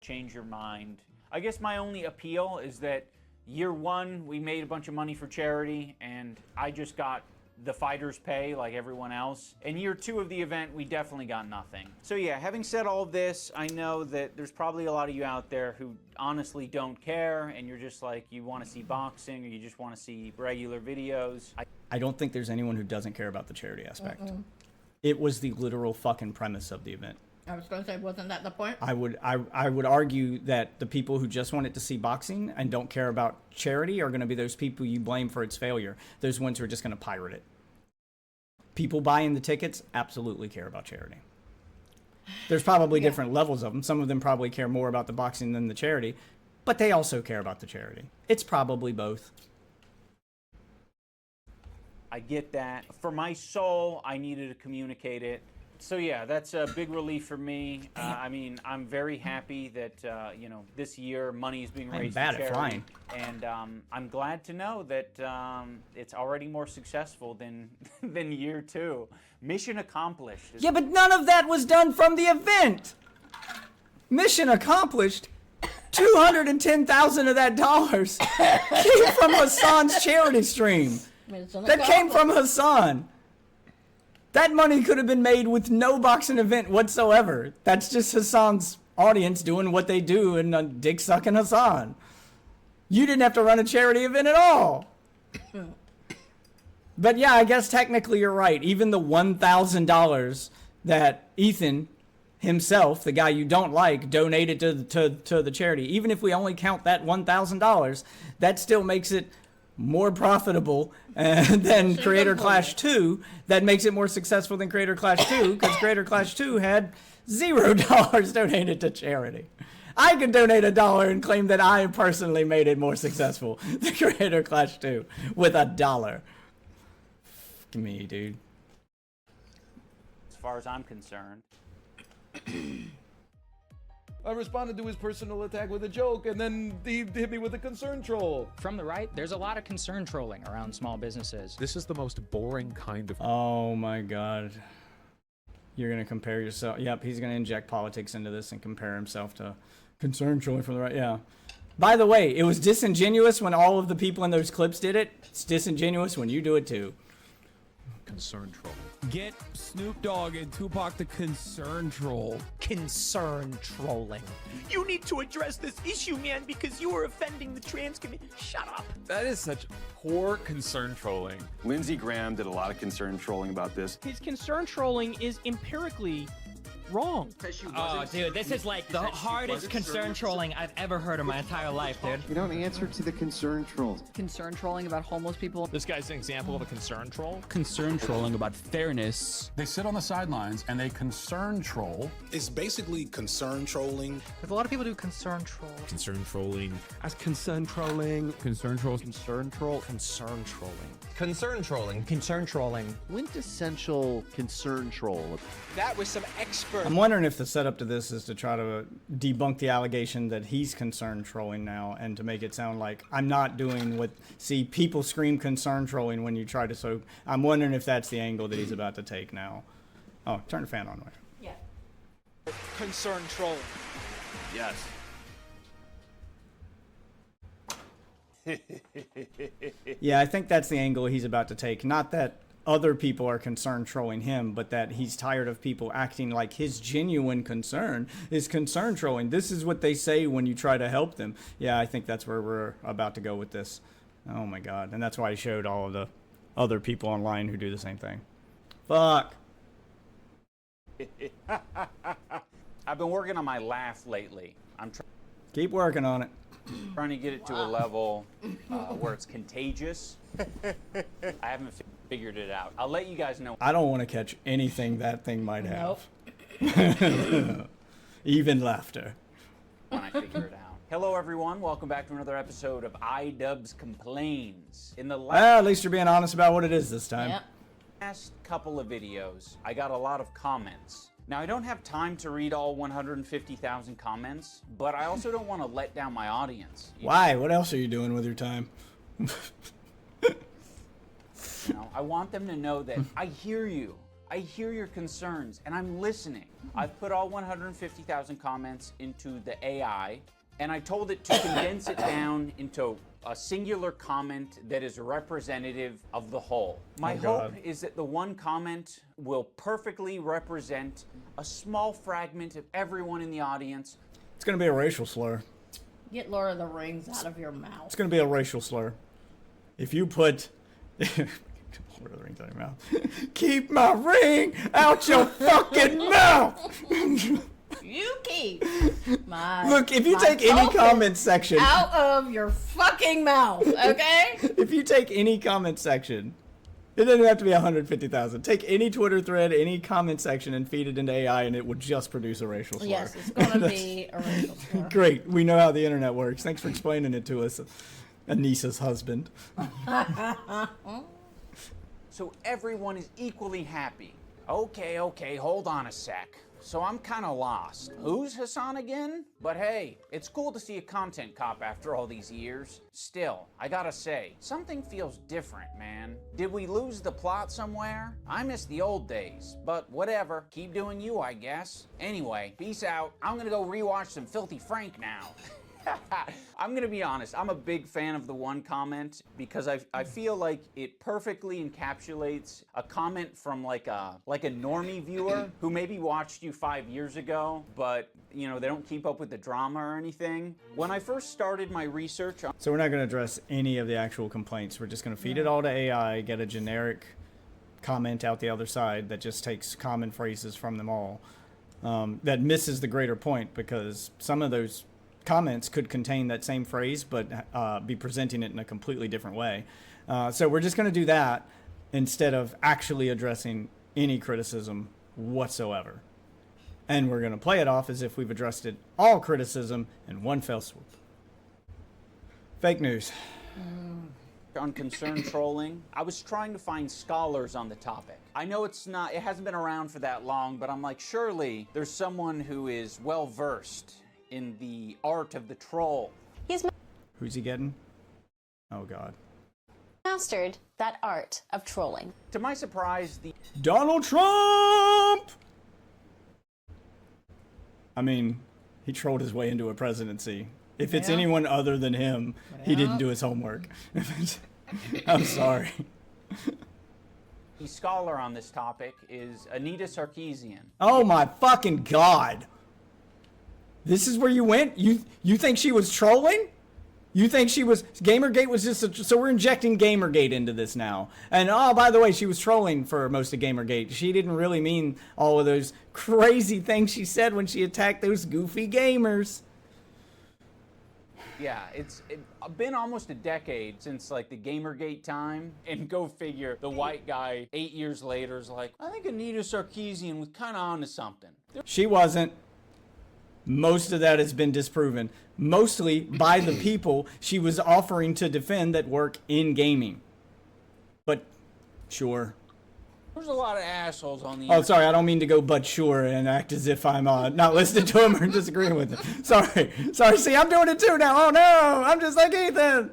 Change your mind. I guess my only appeal is that year one, we made a bunch of money for charity, and I just got the fighters pay like everyone else. In year two of the event, we definitely got nothing. So yeah, having said all of this, I know that there's probably a lot of you out there who honestly don't care, and you're just like, you want to see boxing, or you just want to see regular videos. I don't think there's anyone who doesn't care about the charity aspect. It was the literal fucking premise of the event. I was going to say, wasn't that the point? I would argue that the people who just wanted to see boxing and don't care about charity are going to be those people you blame for its failure. Those ones who are just going to pirate it. People buying the tickets absolutely care about charity. There's probably different levels of them. Some of them probably care more about the boxing than the charity, but they also care about the charity. It's probably both. I get that. For my soul, I needed to communicate it. So yeah, that's a big relief for me. I mean, I'm very happy that you know, this year money is being raised for charity, flying. and I'm glad to know that it's already more successful than than year 2. Mission accomplished. Yeah, but none of that was done from the event. Mission accomplished. 210,000 of that dollars came from Hassan's charity stream. That came from Hassan. That money could have been made with no boxing event whatsoever. That's just Hassan's audience doing what they do and dick sucking Hassan. You didn't have to run a charity event at all. But yeah, I guess technically you're right. Even the $1,000 that Ethan himself, the guy you don't like, donated to the charity, even if we only count that $1,000, that still makes it more profitable than Creator Clash 2. That makes it more successful than Creator Clash 2, because Creator Clash 2 had $0 donated to charity. I could donate $1 and claim that I personally made it more successful than Creator Clash 2 with $1. Fuck me, dude. As far as I'm concerned. I responded to his personal attack with a joke, and then he hit me with a concern troll. From the right, there's a lot of concern trolling around small businesses. This is the most boring kind of... Oh my god. You're gonna compare yourself... Yep, he's gonna inject politics into this and compare himself to concern trolling from the right. Yeah. By the way, it was disingenuous when all of the people in those clips did it. It's disingenuous when you do it too. concern troll. Get Snoop Dogg and Tupac the concern troll. Concern trolling. You need to address this issue, man, because you are offending the trans community. Shut up. That is such poor concern trolling. Lindsey Graham did a lot of concern trolling about this. His concern trolling is empirically wrong. Oh, dude, this is like the hardest concern trolling I've ever heard in my entire life, dude. You don't answer to the concern trolls. Concern trolling about homeless people. This guy's an example of a concern troll. Concern trolling about fairness. They sit on the sidelines and they concern troll. It's basically concern trolling. If a lot of people do concern troll. Concern trolling. As concern trolling. Concern trolls. Concern troll. Concern trolling. Concern trolling. Concern trolling. Quintessential concern troll. That was some expert. I'm wondering if the setup to this is to try to debunk the allegation that he's concern trolling now, and to make it sound like I'm not doing what, see, people scream concern trolling when you try to, so I'm wondering if that's the angle that he's about to take now. Oh, turn the fan on. Yeah. Concern trolling. Yes. Yeah, I think that's the angle he's about to take. Not that other people are concerned trolling him, but that he's tired of people acting like his genuine concern is concern trolling. This is what they say when you try to help them. Yeah, I think that's where we're about to go with this. Oh my god. And that's why I showed all of the other people online who do the same thing. Fuck. I've been working on my laugh lately. Keep working on it. Trying to get it to a level where it's contagious. I haven't figured it out. I'll let you guys know. I don't want to catch anything that thing might have. Nope. Even laughter. When I figure it out. Hello everyone, welcome back to another episode of iDubbbz Complains. In the at least you're being honest about what it is this time. Last couple of videos, I got a lot of comments. Now, I don't have time to read all 150,000 comments, but I also don't want to let down my audience. Why? What else are you doing with your time? You know, I want them to know that I hear you. I hear your concerns, and I'm listening. I've put all 150,000 comments into the AI, and I told it to condense it down into a singular comment that is representative of the whole. My hope is that the one comment will perfectly represent a small fragment of everyone in the audience. It's going to be a racial slur. Get Lord of the Rings out of your mouth. It's going to be a racial slur. If you put... Lord of the Rings out of your mouth. Keep my ring out your fucking mouth! You keep my... Look, if you take any comment section... out of your fucking mouth, okay? If you take any comment section, it doesn't have to be 150,000. Take any Twitter thread, any comment section, and feed it into AI, and it would just produce a racial slur. Yes, it's going to be a racial slur. Great. We know how the internet works. Thanks for explaining it to us, Anissa's husband. so everyone is equally happy. Okay, hold on a sec. So I'm kind of lost. Who's Hassan again? But hey, it's cool to see a content cop after all these years. Still, I gotta say, something feels different, man. Did we lose the plot somewhere? I miss the old days, but whatever. Keep doing you, I guess. Anyway, peace out. I'm gonna go rewatch some Filthy Frank now. I'm gonna be honest, I'm a big fan of the one comment because I feel like it perfectly encapsulates a comment from like a normie viewer who maybe watched you 5 years ago, but you know, they don't keep up with the drama or anything. When I first started my research on— So we're not gonna address any of the actual complaints. We're just gonna feed it all to AI, get a generic comment out the other side that just takes common phrases from them all. That misses the greater point because some of those comments could contain that same phrase but be presenting it in a completely different way. So we're just going to do that instead of actually addressing any criticism whatsoever. And we're going to play it off as if we've addressed it all criticism in one fell swoop. Fake news. On concern trolling, I was trying to find scholars on the topic. I know it hasn't been around for that long, but I'm like, surely there's someone who is well versed in the art of the troll. Who's he getting? Oh God. Mastered that art of trolling. To my surprise, the Donald Trump! I mean, he trolled his way into a presidency. If it's anyone other than him, he didn't do his homework. I'm sorry. The scholar on this topic is Anita Sarkeesian. Oh my fucking God. This is where you went? You think she was trolling? You think she was— Gamergate was just so we're injecting Gamergate into this now. And oh, by the way, she was trolling for most of Gamergate. She didn't really mean all of those crazy things she said when she attacked those goofy gamers. Yeah, it's been almost a decade since like the Gamergate time, and go figure, the white guy 8 years later is like, I think Anita Sarkeesian was kind of onto something. She wasn't. Most of that has been disproven, mostly by the people she was offering to defend that work in gaming. But sure. There's a lot of assholes on the Oh, sorry, I don't mean to go but sure and act as if I'm not listening to him or disagreeing with him. Sorry, see, I'm doing it too now. Oh no, I'm just like Ethan.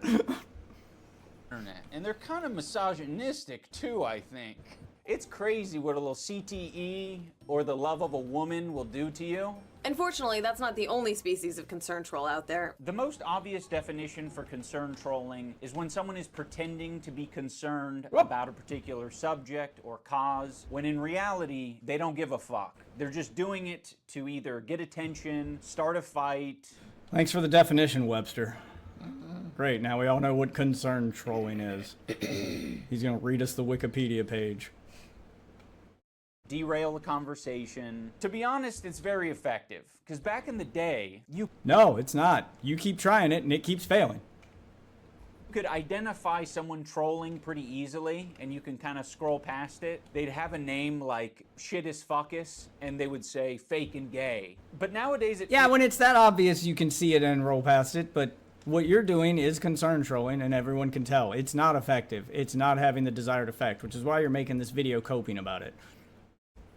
Internet. And they're kind of misogynistic too, I think. It's crazy what a little CTE or the love of a woman will do to you. Unfortunately, that's not the only species of concern troll out there. The most obvious definition for concern trolling is when someone is pretending to be concerned about a particular subject or cause, when in reality, they don't give a fuck. They're just doing it to either get attention, start a fight. Thanks for the definition, Webster. Great, now we all know what concern trolling is. He's gonna read us the Wikipedia page. Derail the conversation. To be honest, it's very effective. Because back in the day, you No, it's not. You keep trying it and it keeps failing. could identify someone trolling pretty easily, and you can kind of scroll past it. They'd have a name like Shit is Fuckus, and they would say fake and gay. But nowadays Yeah, when it's that obvious, you can see it and roll past it, but what you're doing is concern trolling, and everyone can tell. It's not effective. It's not having the desired effect, which is why you're making this video coping about it.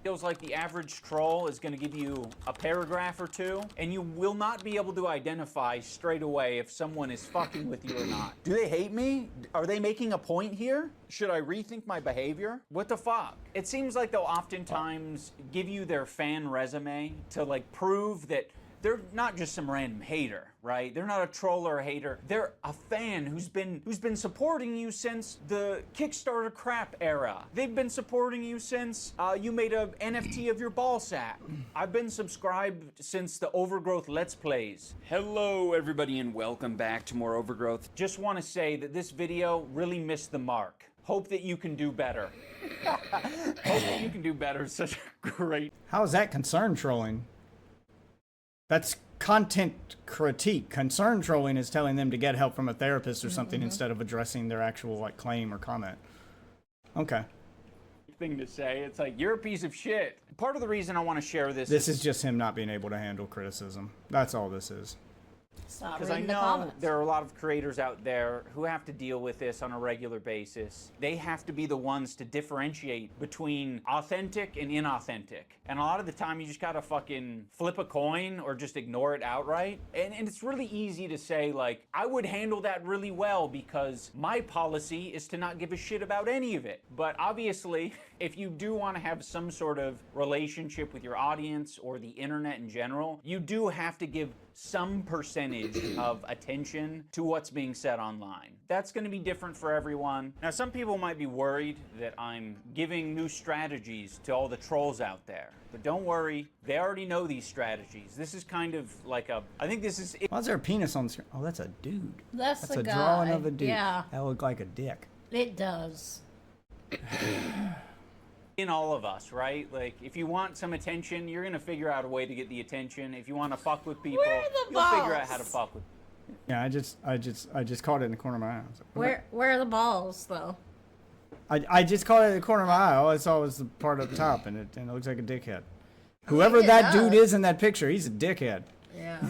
Feels like the average troll is going to give you a paragraph or two, and you will not be able to identify straight away if someone is fucking with you or not. Do they hate me? Are they making a point here? Should I rethink my behavior? What the fuck? It seems like they'll oftentimes give you their fan resume to like prove that they're not just some random hater, right? They're not a troll or a hater. They're a fan who's been supporting you since the Kickstarter crap era. They've been supporting you since you made a NFT of your ball sack. I've been subscribed since the Overgrowth Let's Plays. Hello, everybody, and welcome back to more Overgrowth. Just want to say that this video really missed the mark. Hope that you can do better. Hope that you can do better. Such a great... How is that concern trolling? That's content critique. Concern trolling is telling them to get help from a therapist or something instead of addressing their actual like claim or comment. Okay. Thing to say. It's like, you're a piece of shit. Part of the reason I want to share this is just him not being able to handle criticism. That's all this is. Because I know there are a lot of creators out there who have to deal with this on a regular basis. They have to be the ones to differentiate between authentic and inauthentic. And a lot of the time you just gotta fucking flip a coin or just ignore it outright. And it's really easy to say, like, I would handle that really well because my policy is to not give a shit about any of it. But obviously, if you do want to have some sort of relationship with your audience or the internet in general, you do have to give some percentage of attention to what's being said online. That's going to be different for everyone. Now, some people might be worried that I'm giving new strategies to all the trolls out there. But don't worry, they already know these strategies. This is kind of like I think this is... Why is there a penis on the screen? Oh, that's a dude. That's a guy. drawing of a dude. Yeah. That looked like a dick. It does. In all of us, right? Like, if you want some attention, you're gonna figure out a way to get the attention. If you want to fuck with people, you'll figure out how to fuck with. Yeah, I just caught it in the corner of my eye. Where are the balls though? I just caught it in the corner of my eye. All I saw was the part up top, and it looks like a dickhead. Whoever that dude is in that picture, he's a dickhead. Yeah.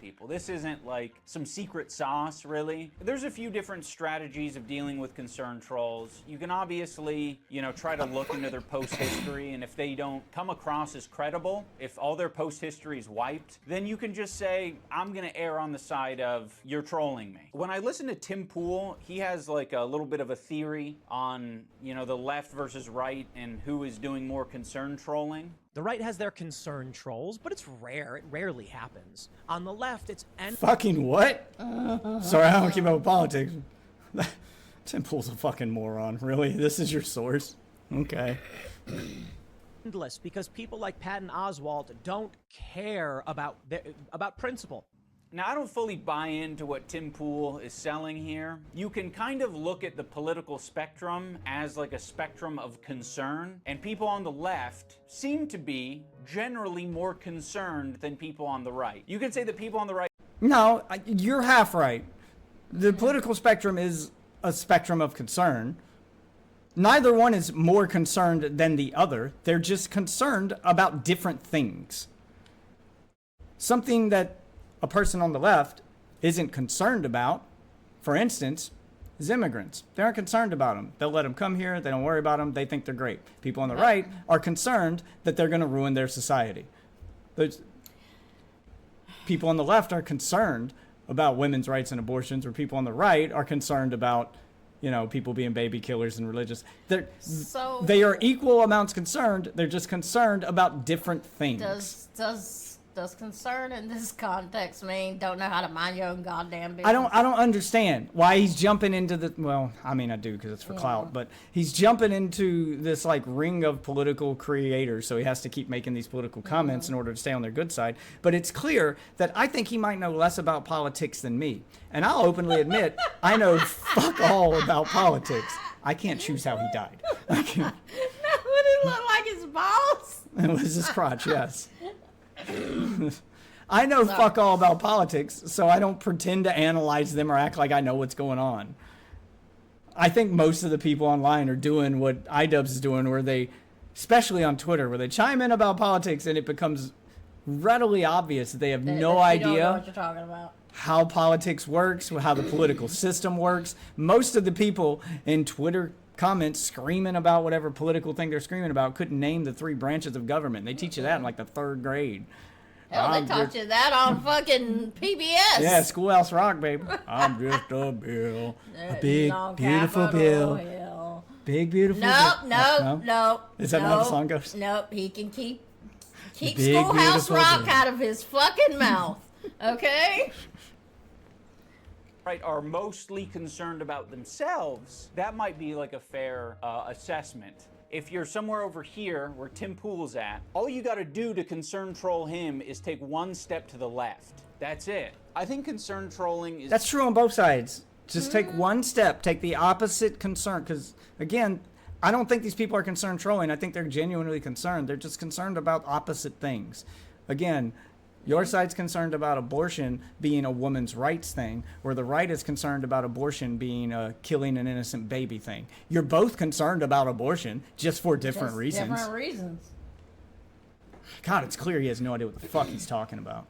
People. This isn't like some secret sauce, really. There's a few different strategies of dealing with concerned trolls. You can obviously, try to look into their post history, and if they don't come across as credible, if all their post history is wiped, then you can just say, I'm gonna err on the side of you're trolling me. When I listen to Tim Pool, he has like a little bit of a theory on, the left versus right and who is doing more concerned trolling. The right has their concern trolls, but it's rare. It rarely happens. On the left, it's fucking what? Sorry, I don't keep up with politics. Tim Pool's a fucking moron. Really? This is your source? Okay. endless because people like Patton Oswalt don't care about principle. Now, I don't fully buy into what Tim Pool is selling here. You can kind of look at the political spectrum as like a spectrum of concern, and people on the left seem to be generally more concerned than people on the right. You can say that people on the right... No, you're half right. The political spectrum is a spectrum of concern. Neither one is more concerned than the other. They're just concerned about different things. Something that a person on the left isn't concerned about, for instance, is immigrants. They aren't concerned about them. They'll let them come here. They don't worry about them. They think they're great. People on the right are concerned that they're going to ruin their society. People on the left are concerned about women's rights and abortions, or people on the right are concerned about, you know, people being baby killers and religious. They are equal amounts concerned. They're just concerned about different things. Does concern in this context mean don't know how to mind your own goddamn business? I don't understand why he's jumping into the, well, I mean I do because it's for clout, but he's jumping into this like ring of political creators, so he has to keep making these political comments in order to stay on their good side. But it's clear that I think he might know less about politics than me, and I'll openly admit I know fuck all about politics. I can't choose how he died. I can't. No, would it look like his balls? It was his crotch, yes. I know fuck all about politics, so I don't pretend to analyze them or act like I know what's going on. I think most of the people online are doing what iDubbbz is doing, where they, especially on Twitter, where they chime in about politics and it becomes readily obvious that they have no idea don't know what you're talking about. How politics works, how the political system works. Most of the people in Twitter comments screaming about whatever political thing they're screaming about couldn't name the 3 branches of government. They teach you that in like the 3rd grade. Hell, they taught you that on fucking PBS. Yeah, Schoolhouse Rock, baby. I'm just a bill. A big, beautiful bill. Hill. Big, beautiful bill. No. No. Is that how the song goes? Nope. He can keep Schoolhouse Rock out of his fucking mouth. Okay? Right, are mostly concerned about themselves, that might be like a fair assessment. If you're somewhere over here where Tim Pool's at, all you gotta do to concern troll him is take 1 step to the left. That's it. I think concern trolling is... That's true on both sides. Just take 1 step, take the opposite concern, because again, I don't think these people are concerned trolling. I think they're genuinely concerned. They're just concerned about opposite things. Again, your side's concerned about abortion being a woman's rights thing, where the right is concerned about abortion being a killing an innocent baby thing. You're both concerned about abortion, just for different reasons. Different reasons. God, it's clear he has no idea what the fuck he's talking about.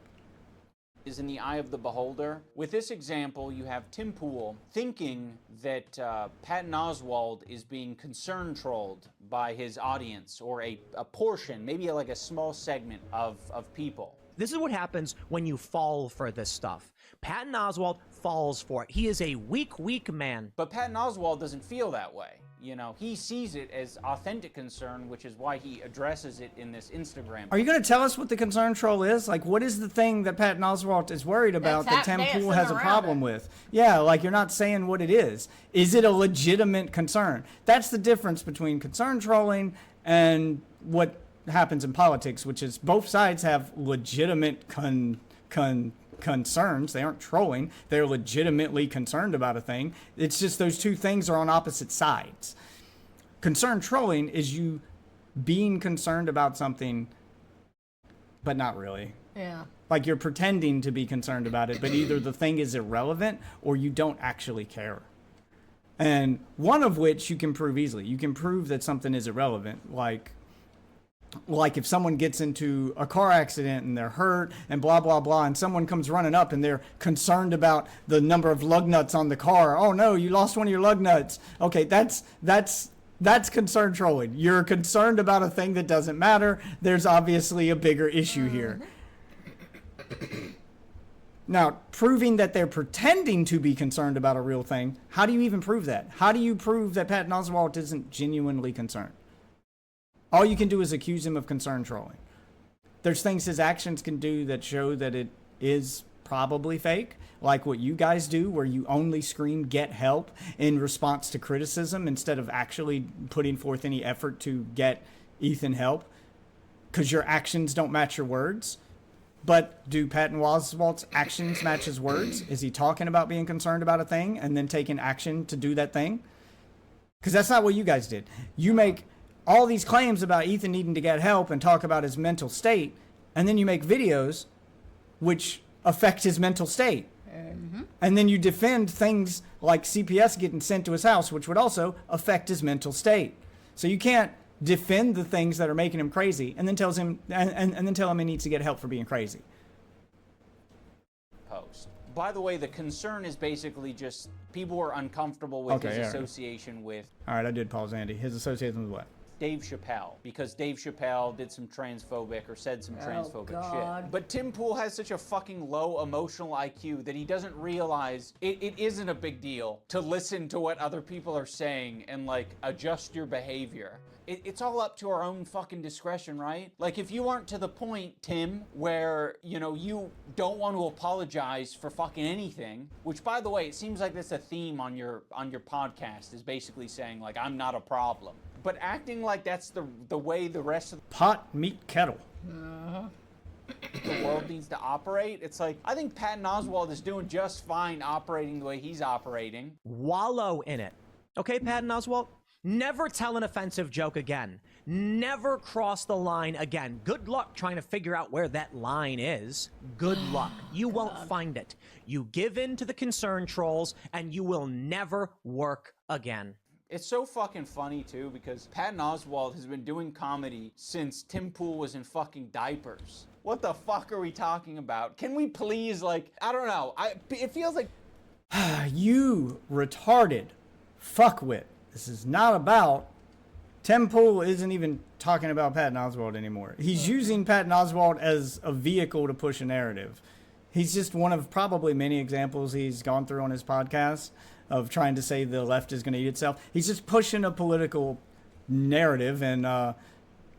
is in the eye of the beholder. With this example, you have Tim Pool thinking that Patton Oswalt is being concern trolled by his audience, or a portion, maybe like a small segment of people. This is what happens when you fall for this stuff. Patton Oswalt falls for it. He is a weak man. But Patton Oswalt doesn't feel that way. You know, he sees it as authentic concern, which is why he addresses it in this Instagram. Are you going to tell us what the concern troll is? Like, what is the thing that Patton Oswalt is worried about that Tim Pool has a problem with? Yeah, like, you're not saying what it is. Is it a legitimate concern? That's the difference between concern trolling and what happens in politics, which is both sides have legitimate concerns. They aren't trolling. They're legitimately concerned about a thing. It's just those two things are on opposite sides. Concern trolling is you being concerned about something, but not really. Yeah. Like, you're pretending to be concerned about it, but either the thing is irrelevant or you don't actually care. And one of which you can prove easily. You can prove that something is irrelevant, like if someone gets into a car accident and they're hurt and blah, blah, blah, and someone comes running up and they're concerned about the number of lug nuts on the car. Oh no, you lost one of your lug nuts. Okay, that's concern trolling. You're concerned about a thing that doesn't matter. There's obviously a bigger issue here. Now, proving that they're pretending to be concerned about a real thing, how do you even prove that? How do you prove that Patton Oswalt isn't genuinely concerned? All you can do is accuse him of concern trolling. There's things his actions can do that show that it is probably fake, like what you guys do, where you only scream "get help" in response to criticism instead of actually putting forth any effort to get Ethan help, because your actions don't match your words. But do Patton Oswalt's actions match his words? Is he talking about being concerned about a thing and then taking action to do that thing? Because that's not what you guys did. You make all these claims about Ethan needing to get help and talk about his mental state, and then you make videos which affect his mental state. And then you defend things like CPS getting sent to his house, which would also affect his mental state. So you can't defend the things that are making him crazy and then tells him and then tell him he needs to get help for being crazy. Post. By the way, the concern is basically just people were uncomfortable with his association with... All right, I did pause Andy. His association with what? Dave Chappelle, because Dave Chappelle did some transphobic or said some transphobic shit. But Tim Pool has such a fucking low emotional IQ that he doesn't realize it isn't a big deal to listen to what other people are saying and like adjust your behavior. It's all up to our own fucking discretion, right? Like, if you aren't to the point, Tim, where, you know, you don't want to apologize for fucking anything, which, by the way, it seems like that's a theme on your podcast, is basically saying, like, I'm not a problem. But acting like that's the way the rest of pot, meat, kettle. The world needs to operate. It's like, I think Patton Oswalt is doing just fine operating the way he's operating. Wallow in it. Okay, Patton Oswalt? Never tell an offensive joke again. Never cross the line again. Good luck trying to figure out where that line is. Good luck. You won't find it. You give in to the concern trolls, and you will never work again. It's so fucking funny, too, because Patton Oswalt has been doing comedy since Tim Pool was in fucking diapers. What the fuck are we talking about? Can we please, like, I don't know. It feels like... You retarded fuckwit. This is not about... Tim Pool isn't even talking about Patton Oswalt anymore. He's using Patton Oswalt as a vehicle to push a narrative. He's just one of probably many examples he's gone through on his podcast of trying to say the left is going to eat itself. He's just pushing a political narrative, and,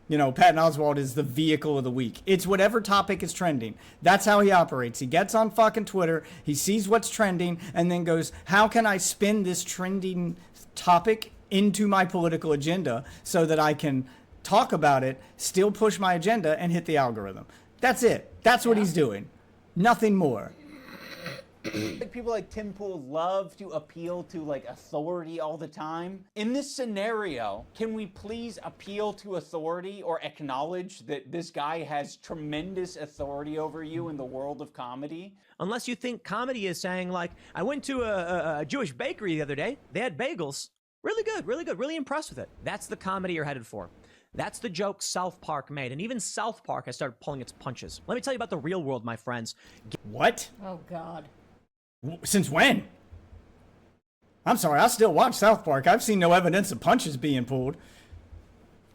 you know, Patton Oswalt is the vehicle of the week. It's whatever topic is trending. That's how he operates. He gets on fucking Twitter, he sees what's trending, and then goes, how can I spin this trending topic into my political agenda so that I can talk about it, still push my agenda, and hit the algorithm? That's it. That's what he's doing. Nothing more. Like, people like Tim Pool love to appeal to like authority all the time. In this scenario, can we please appeal to authority or acknowledge that this guy has tremendous authority over you in the world of comedy? Unless you think comedy is saying, like, I went to a Jewish bakery the other day. They had bagels. Really good, really impressed with it. That's the comedy you're headed for. That's the joke South Park made, and even South Park has started pulling its punches. Let me tell you about the real world, my friends. What? Oh, God. Since when? I'm sorry, I still watch South Park. I've seen no evidence of punches being pulled.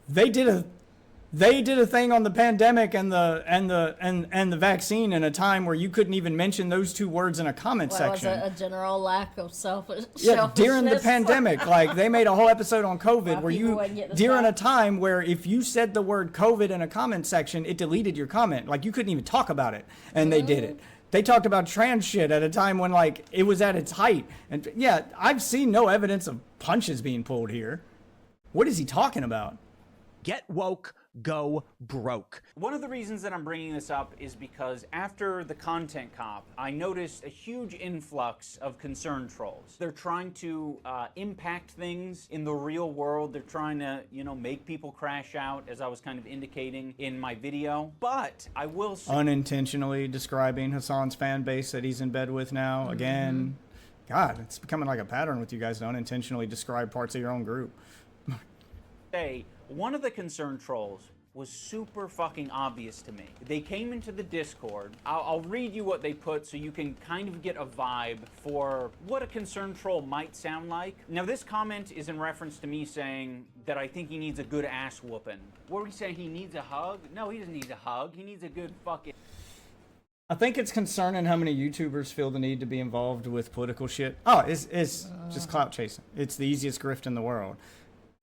They did a thing on the pandemic and the vaccine in a time where you couldn't even mention those two words in a comment section. Was it a general lack of selfishness? Yeah, during the pandemic, like they made a whole episode on COVID where you, during a time where if you said the word COVID in a comment section, it deleted your comment. Like you couldn't even talk about it, and they did it. They talked about trans shit at a time when like it was at its height. And yeah, I've seen no evidence of punches being pulled here. What is he talking about? Get woke, go broke. One of the reasons that I'm bringing this up is because after the content cop, I noticed a huge influx of concern trolls. They're trying to impact things in the real world. They're trying to, you know, make people crash out, as I was kind of indicating in my video. But I will say, unintentionally describing Hassan's fan base that he's in bed with now. Again, God, it's becoming like a pattern with you guys to unintentionally describe parts of your own group. One of the concern trolls was super fucking obvious to me. They came into the Discord. I'll read you what they put so you can kind of get a vibe for what a concern troll might sound like. Now this comment is in reference to me saying that I think he needs a good ass whooping. What were we saying? He needs a hug? No, he doesn't need a hug. He needs a good fucking... I think it's concerning how many YouTubers feel the need to be involved with political shit. Oh, it's just clout chasing. It's the easiest grift in the world.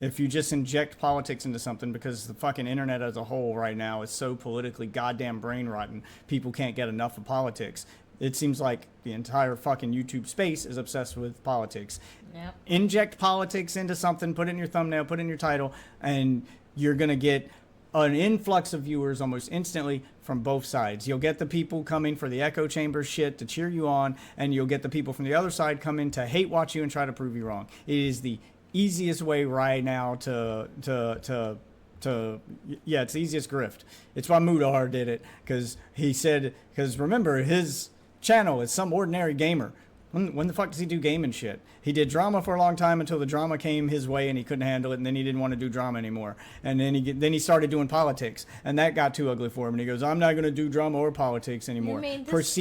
If you just inject politics into something, because the fucking internet as a whole right now is so politically goddamn brain rotten, people can't get enough of politics. It seems like the entire fucking YouTube space is obsessed with politics. Yep. Inject politics into something, put it in your thumbnail, put it in your title, and you're going to get an influx of viewers almost instantly from both sides. You'll get the people coming for the echo chamber shit to cheer you on, and you'll get the people from the other side coming to hate watch you and try to prove you wrong. It is the easiest way right now it's the easiest grift. It's why Mudahar did it, because remember, his channel is Some Ordinary Gamer. When the fuck does he do gaming shit? He did drama for a long time until the drama came his way and he couldn't handle it, and then he didn't want to do drama anymore. And then he started doing politics, and that got too ugly for him. And he goes, "I'm not going to do drama or politics anymore." You mean this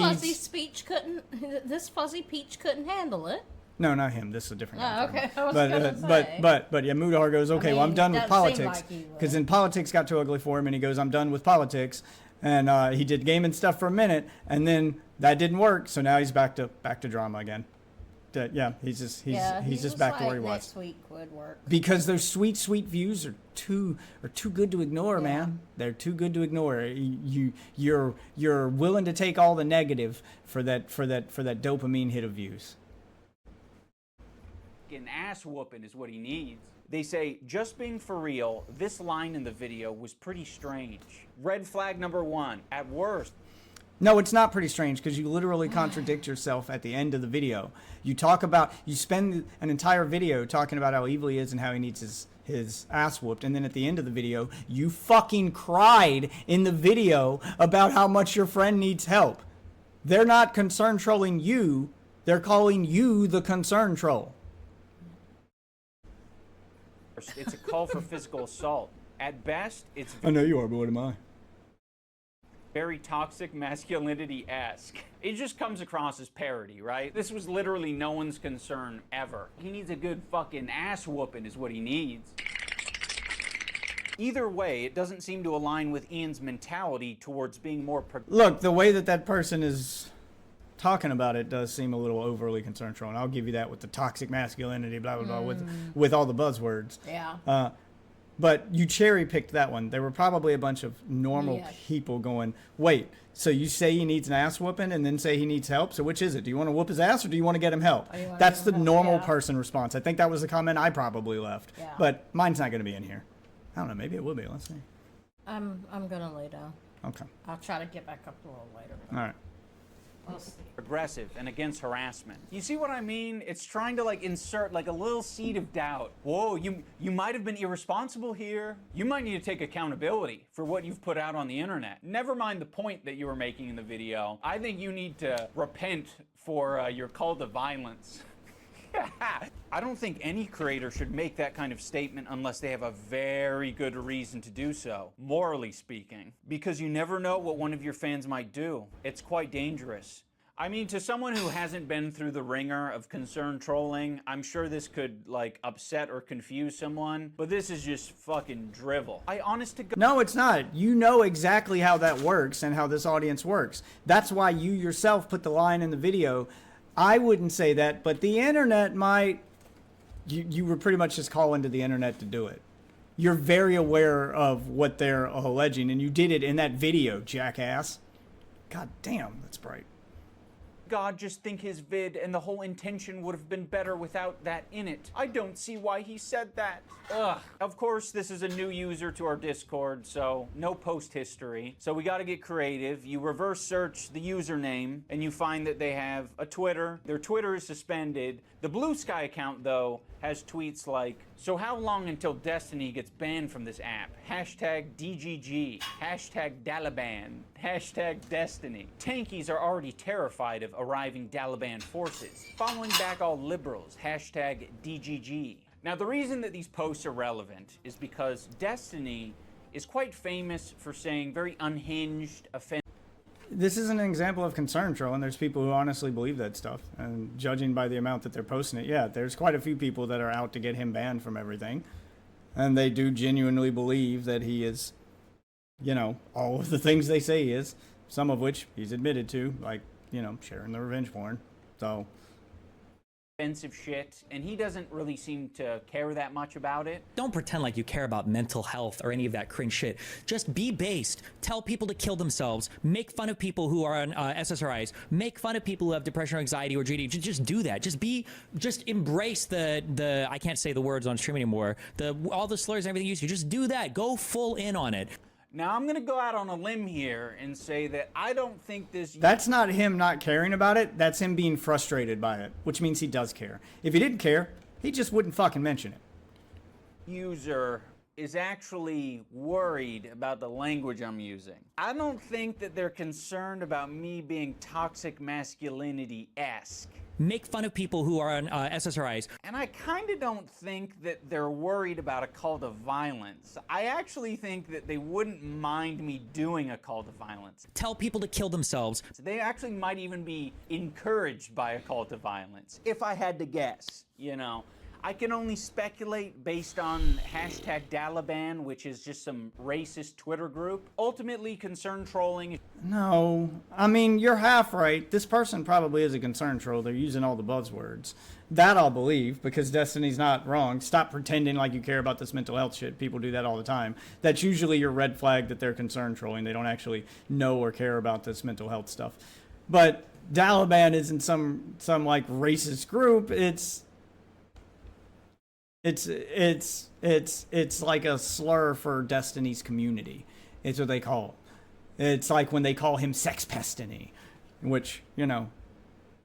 fuzzy peach couldn't handle it? No, not him. This is a different guy. Oh, okay. I was gonna say. But yeah, Mudahar goes, okay, well, I'm done with politics, because then politics got too ugly for him, and he goes, I'm done with politics, and he did gaming stuff for a minute, and then that didn't work, so now he's back to drama again. Yeah, he's just back to where he was. Next week would work. Because those sweet views are too good to ignore, man. They're too good to ignore. You're willing to take all the negative for that dopamine hit of views. An ass whooping is what he needs. They say, just being for real, this line in the video was pretty strange. Red flag number 1, at worst. No, it's not pretty strange, because you literally contradict yourself at the end of the video. You spend an entire video talking about how evil he is and how he needs his ass whooped, and then at the end of the video, you fucking cried in the video about how much your friend needs help. They're not concern trolling you, they're calling you the concern troll. It's a call for physical assault. At best, it's... I know you are, but what am I? Very toxic masculinity-esque. It just comes across as parody, right? This was literally no one's concern ever. He needs a good fucking ass whooping is what he needs. Either way, it doesn't seem to align with Ian's mentality towards being more... Look, the way that person is talking about it does seem a little overly concerned trolling. I'll give you that with the toxic masculinity, blah, blah, blah, with all the buzzwords. Yeah. But you cherry-picked that one. There were probably a bunch of normal people going, wait, so you say he needs an ass whooping and then say he needs help? So which is it? Do you want to whoop his ass or do you want to get him help? That's the normal person response. I think that was the comment I probably left. Yeah. But mine's not going to be in here. I don't know. Maybe it will be. Let's see. I'm going to lay down. Okay. I'll try to get back up a little later. All right. We'll see. Aggressive and against harassment. You see what I mean? It's trying to like insert like a little seed of doubt. Whoa, you might have been irresponsible here. You might need to take accountability for what you've put out on the internet. Never mind the point that you were making in the video. I think you need to repent for your call to violence. I don't think any creator should make that kind of statement unless they have a very good reason to do so, morally speaking. Because you never know what one of your fans might do. It's quite dangerous. I mean, to someone who hasn't been through the ringer of concerned trolling, I'm sure this could, like, upset or confuse someone, but this is just fucking drivel. No, it's not. You know exactly how that works and how this audience works. That's why you yourself put the line in the video. I wouldn't say that, but the internet might. You were pretty much just calling to the internet to do it. You're very aware of what they're alleging, and you did it in that video, jackass. God damn, that's bright. God just think his vid and the whole intention would have been better without that in it. I don't see why he said that. Ugh. Of course, this is a new user to our Discord, so no post history. So we gotta get creative. You reverse search the username and you find that they have a Twitter. Their Twitter is suspended. The Blue Sky account, though, has tweets like, so how long until Destiny gets banned from this app? Hashtag DGG, hashtag Dalaban, hashtag Destiny. Tankies are already terrified of arriving Dalaban forces. Following back all liberals, hashtag DGG. Now, the reason that these posts are relevant is because Destiny is quite famous for saying very unhinged, offensive. This is an example of concern trolling. There's people who honestly believe that stuff. And judging by the amount that they're posting it, yeah, there's quite a few people that are out to get him banned from everything. And they do genuinely believe that he is, you know, all of the things they say he is. Some of which he's admitted to, like, you know, sharing the revenge porn. So... offensive shit, and he doesn't really seem to care that much about it. Don't pretend like you care about mental health or any of that cringe shit. Just be based. Tell people to kill themselves. Make fun of people who are on SSRIs. Make fun of people who have depression or anxiety or GD. Just do that. Just embrace the I can't say the words on stream anymore. All the slurs and everything you use. Just do that. Go full in on it. Now, I'm going to go out on a limb here and say that I don't think this... That's not him not caring about it. That's him being frustrated by it, which means he does care. If he didn't care, he just wouldn't fucking mention it. User is actually worried about the language I'm using. I don't think that they're concerned about me being toxic masculinity-esque. Make fun of people who are on SSRIs. And I kind of don't think that they're worried about a call to violence. I actually think that they wouldn't mind me doing a call to violence. Tell people to kill themselves. So they actually might even be encouraged by a call to violence, if I had to guess, you know. I can only speculate based on hashtag Dalaban, which is just some racist Twitter group. Ultimately, concern trolling. No, I mean, you're half right. This person probably is a concern troll. They're using all the buzzwords. That I'll believe, because Destiny's not wrong. Stop pretending like you care about this mental health shit. People do that all the time. That's usually your red flag that they're concern trolling. They don't actually know or care about this mental health stuff. But Dalaban isn't some like racist group. It's like a slur for Destiny's community. It's what they call it. It's like when they call him Sex Pestiny, which, you know,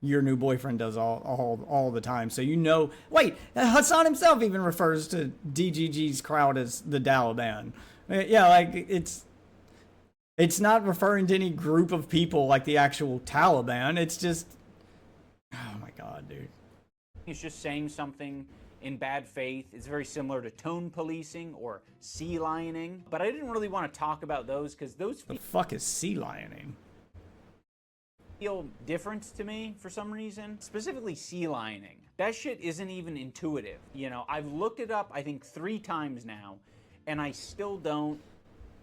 your new boyfriend does all the time. So you know, wait, Hassan himself even refers to DGG's crowd as the Dalaban. Yeah, like it's not referring to any group of people like the actual Taliban. It's just, oh my God, dude. He's just saying something in bad faith. It's very similar to tone policing or sea lioning. But I didn't really want to talk about those because those... The fuck is sea lioning? Feel different to me for some reason. Specifically sea lioning. That shit isn't even intuitive. You know, I've looked it up I think 3 times now and I still don't.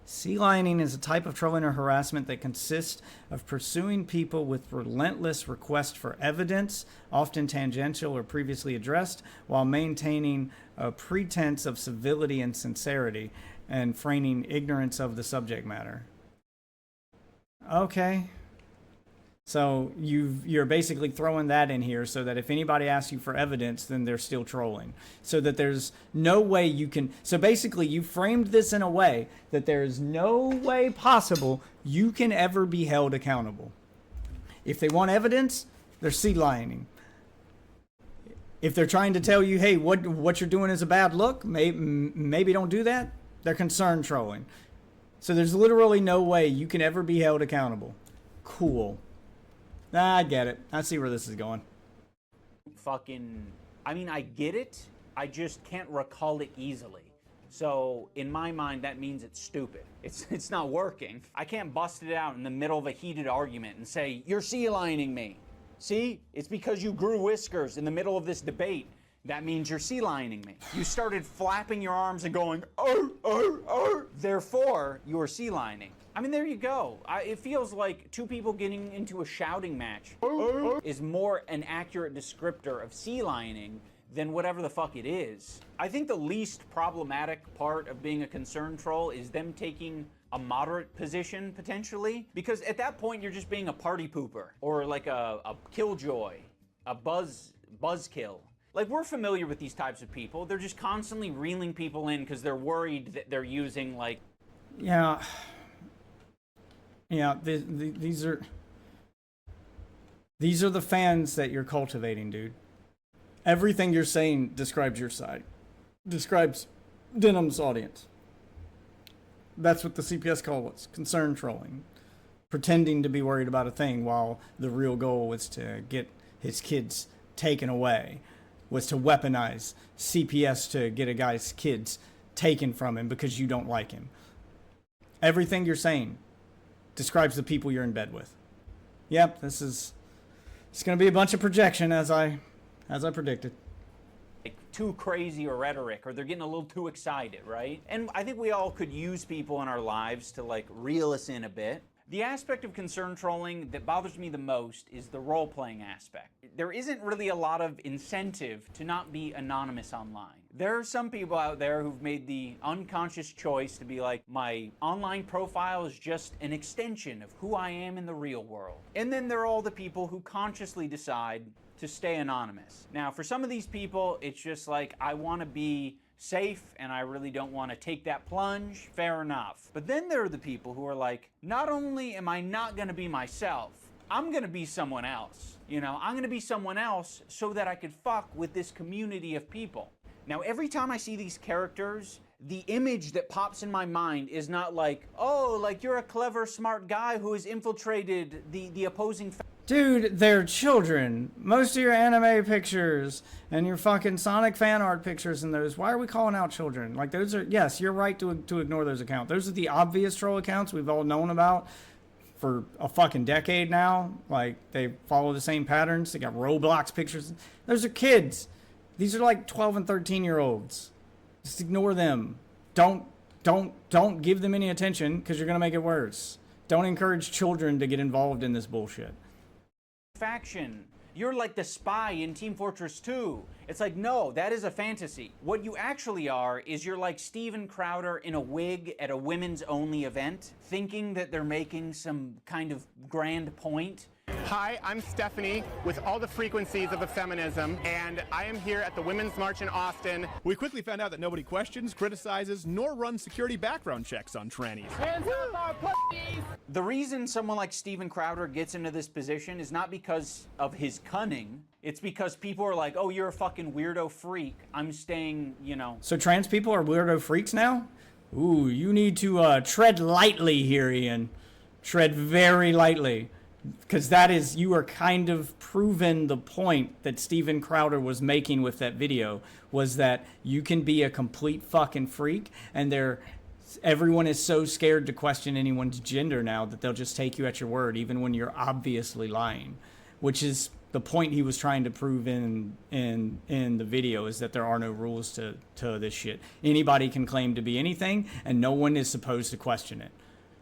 Sea lioning is a type of trolling or harassment that consists of pursuing people with relentless requests for evidence, often tangential or previously addressed, while maintaining a pretense of civility and sincerity and feigning ignorance of the subject matter. Okay. So you're basically throwing that in here so that if anybody asks you for evidence, then they're still trolling. So that there's no way you can... So basically you framed this in a way that there is no way possible you can ever be held accountable. If they want evidence, they're sea lioning. If they're trying to tell you, hey, what you're doing is a bad look, maybe don't do that, they're concern trolling. So there's literally no way you can ever be held accountable. Cool. I get it. I see where this is going. Fucking I mean, I get it. I just can't recall it easily. So in my mind, that means it's stupid. It's not working. I can't bust it out in the middle of a heated argument and say, you're sea lining me. See, it's because you grew whiskers in the middle of this debate. That means you're sea lining me. You started flapping your arms and going, oh, oh, oh. Therefore, you're sea lining. I mean, there you go. It feels like two people getting into a shouting match is more an accurate descriptor of sea lining than whatever the fuck it is. I think the least problematic part of being a concern troll is them taking a moderate position, potentially. Because at that point, you're just being a party pooper. Or like a killjoy. A buzzkill. Like, we're familiar with these types of people. They're just constantly reeling people in because they're worried that they're using, like... Yeah. Yeah, these are the fans that you're cultivating, dude. Everything you're saying describes your side. Describes Denim's audience. That's what the CPS call was. Concern trolling. Pretending to be worried about a thing while the real goal was to get his kids taken away. Was to weaponize CPS to get a guy's kids taken from him because you don't like him. Everything you're saying describes the people you're in bed with. Yep, it's going to be a bunch of projection as I predicted. Like, too crazy or rhetoric, or they're getting a little too excited, right? And I think we all could use people in our lives to, like, reel us in a bit. The aspect of concern trolling that bothers me the most is the role-playing aspect. There isn't really a lot of incentive to not be anonymous online. There are some people out there who've made the unconscious choice to be like, my online profile is just an extension of who I am in the real world. And then there are all the people who consciously decide to stay anonymous. Now, for some of these people, it's just like, I want to be safe and I really don't want to take that plunge. Fair enough. But then there are the people who are like, not only am I not going to be myself, I'm going to be someone else. You know, I'm going to be someone else so that I could fuck with this community of people. Now, every time I see these characters, the image that pops in my mind is not like, oh, like you're a clever, smart guy who has infiltrated the opposing Dude, they're children. Most of your anime pictures and your fucking Sonic fan art pictures and those, why are we calling out children? Like, those are, yes, you're right to ignore those accounts. Those are the obvious troll accounts we've all known about for a fucking decade now. Like, they follow the same patterns. They got Roblox pictures. Those are kids. These are like 12 and 13-year-olds. Just ignore them. Don't give them any attention because you're going to make it worse. Don't encourage children to get involved in this bullshit. Faction. You're like the spy in Team Fortress 2. It's like, no, that is a fantasy. What you actually are is you're like Steven Crowder in a wig at a women's only event, thinking that they're making some kind of grand point. Hi, I'm Stephanie with all the frequencies of feminism, and I am here at the Women's March in Austin. We quickly found out that nobody questions, criticizes, nor runs security background checks on trannies. Hands up our puppies! The reason someone like Steven Crowder gets into this position is not because of his cunning. It's because people are like, oh, you're a fucking weirdo freak. I'm staying, you know. So trans people are weirdo freaks now? Ooh, you need to tread lightly here, Ian. Tread very lightly. Because that is, you are kind of proven the point that Steven Crowder was making with that video, was that you can be a complete fucking freak, and everyone is so scared to question anyone's gender now that they'll just take you at your word, even when you're obviously lying. Which is the point he was trying to prove in the video, is that there are no rules to this shit. Anybody can claim to be anything, and no one is supposed to question it.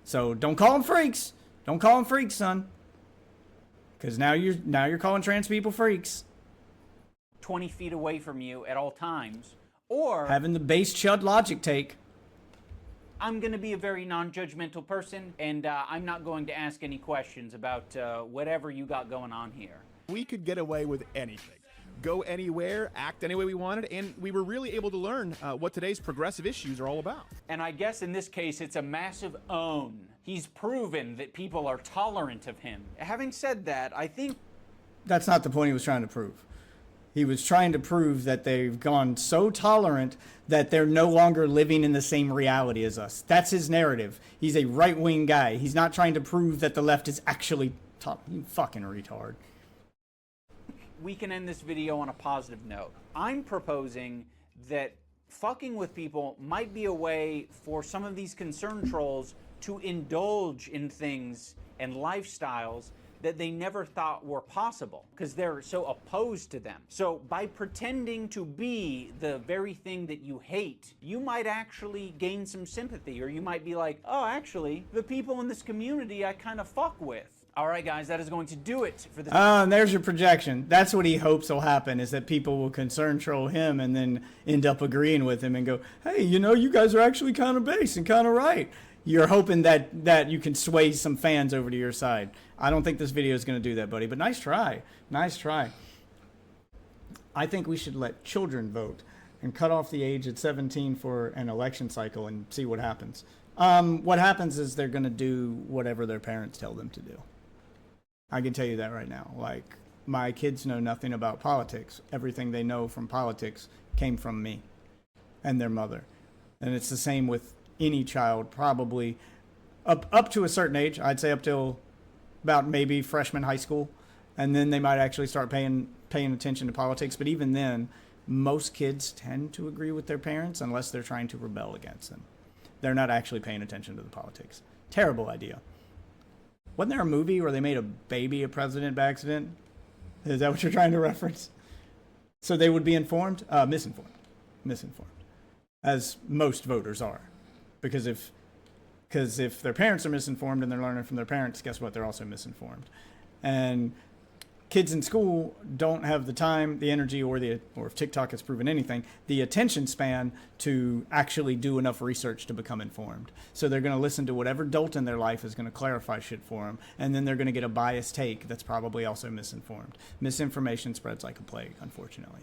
So don't call them freaks. Don't call them freaks, son. Because now you're calling trans people freaks. 20 feet away from you at all times. Or having the base chud logic take. I'm going to be a very non-judgmental person, and I'm not going to ask any questions about whatever you got going on here. We could get away with anything. Go anywhere, act any way we wanted, and we were really able to learn what today's progressive issues are all about. And I guess in this case, it's a massive own. He's proven that people are tolerant of him. Having said that, I think... That's not the point he was trying to prove. He was trying to prove that they've gone so tolerant that they're no longer living in the same reality as us. That's his narrative. He's a right-wing guy. He's not trying to prove that the left is actually... You fucking retard. we can end this video on a positive note. I'm proposing that fucking with people might be a way for some of these concern trolls to indulge in things and lifestyles that they never thought were possible because they're so opposed to them. So by pretending to be the very thing that you hate, you might actually gain some sympathy, or you might be like, oh, actually, the people in this community I kind of fuck with. All right, guys, that is going to do it for this. And there's your projection. That's what he hopes will happen, is that people will concern troll him and then end up agreeing with him and go, hey, you know, you guys are actually kind of base and kind of right. You're hoping that you can sway some fans over to your side. I don't think this video is going to do that, buddy, but nice try. Nice try. I think we should let children vote and cut off the age at 17 for an election cycle and see what happens. What happens is they're going to do whatever their parents tell them to do. I can tell you that right now. Like, my kids know nothing about politics. Everything they know from politics came from me and their mother. And it's the same with any child, probably up to a certain age. I'd say up till about maybe freshman high school, and then they might actually start paying attention to politics. But even then, most kids tend to agree with their parents unless they're trying to rebel against them. They're not actually paying attention to the politics. Terrible idea. Wasn't there a movie where they made a baby a president by accident? Is that what you're trying to reference? So they would be informed? Misinformed. Misinformed. As most voters are. Because if their parents are misinformed and they're learning from their parents, guess what? They're also misinformed. And kids in school don't have the time, the energy, or if TikTok has proven anything, the attention span to actually do enough research to become informed. So they're going to listen to whatever dolt in their life is going to clarify shit for them, and then they're going to get a biased take that's probably also misinformed. Misinformation spreads like a plague, unfortunately.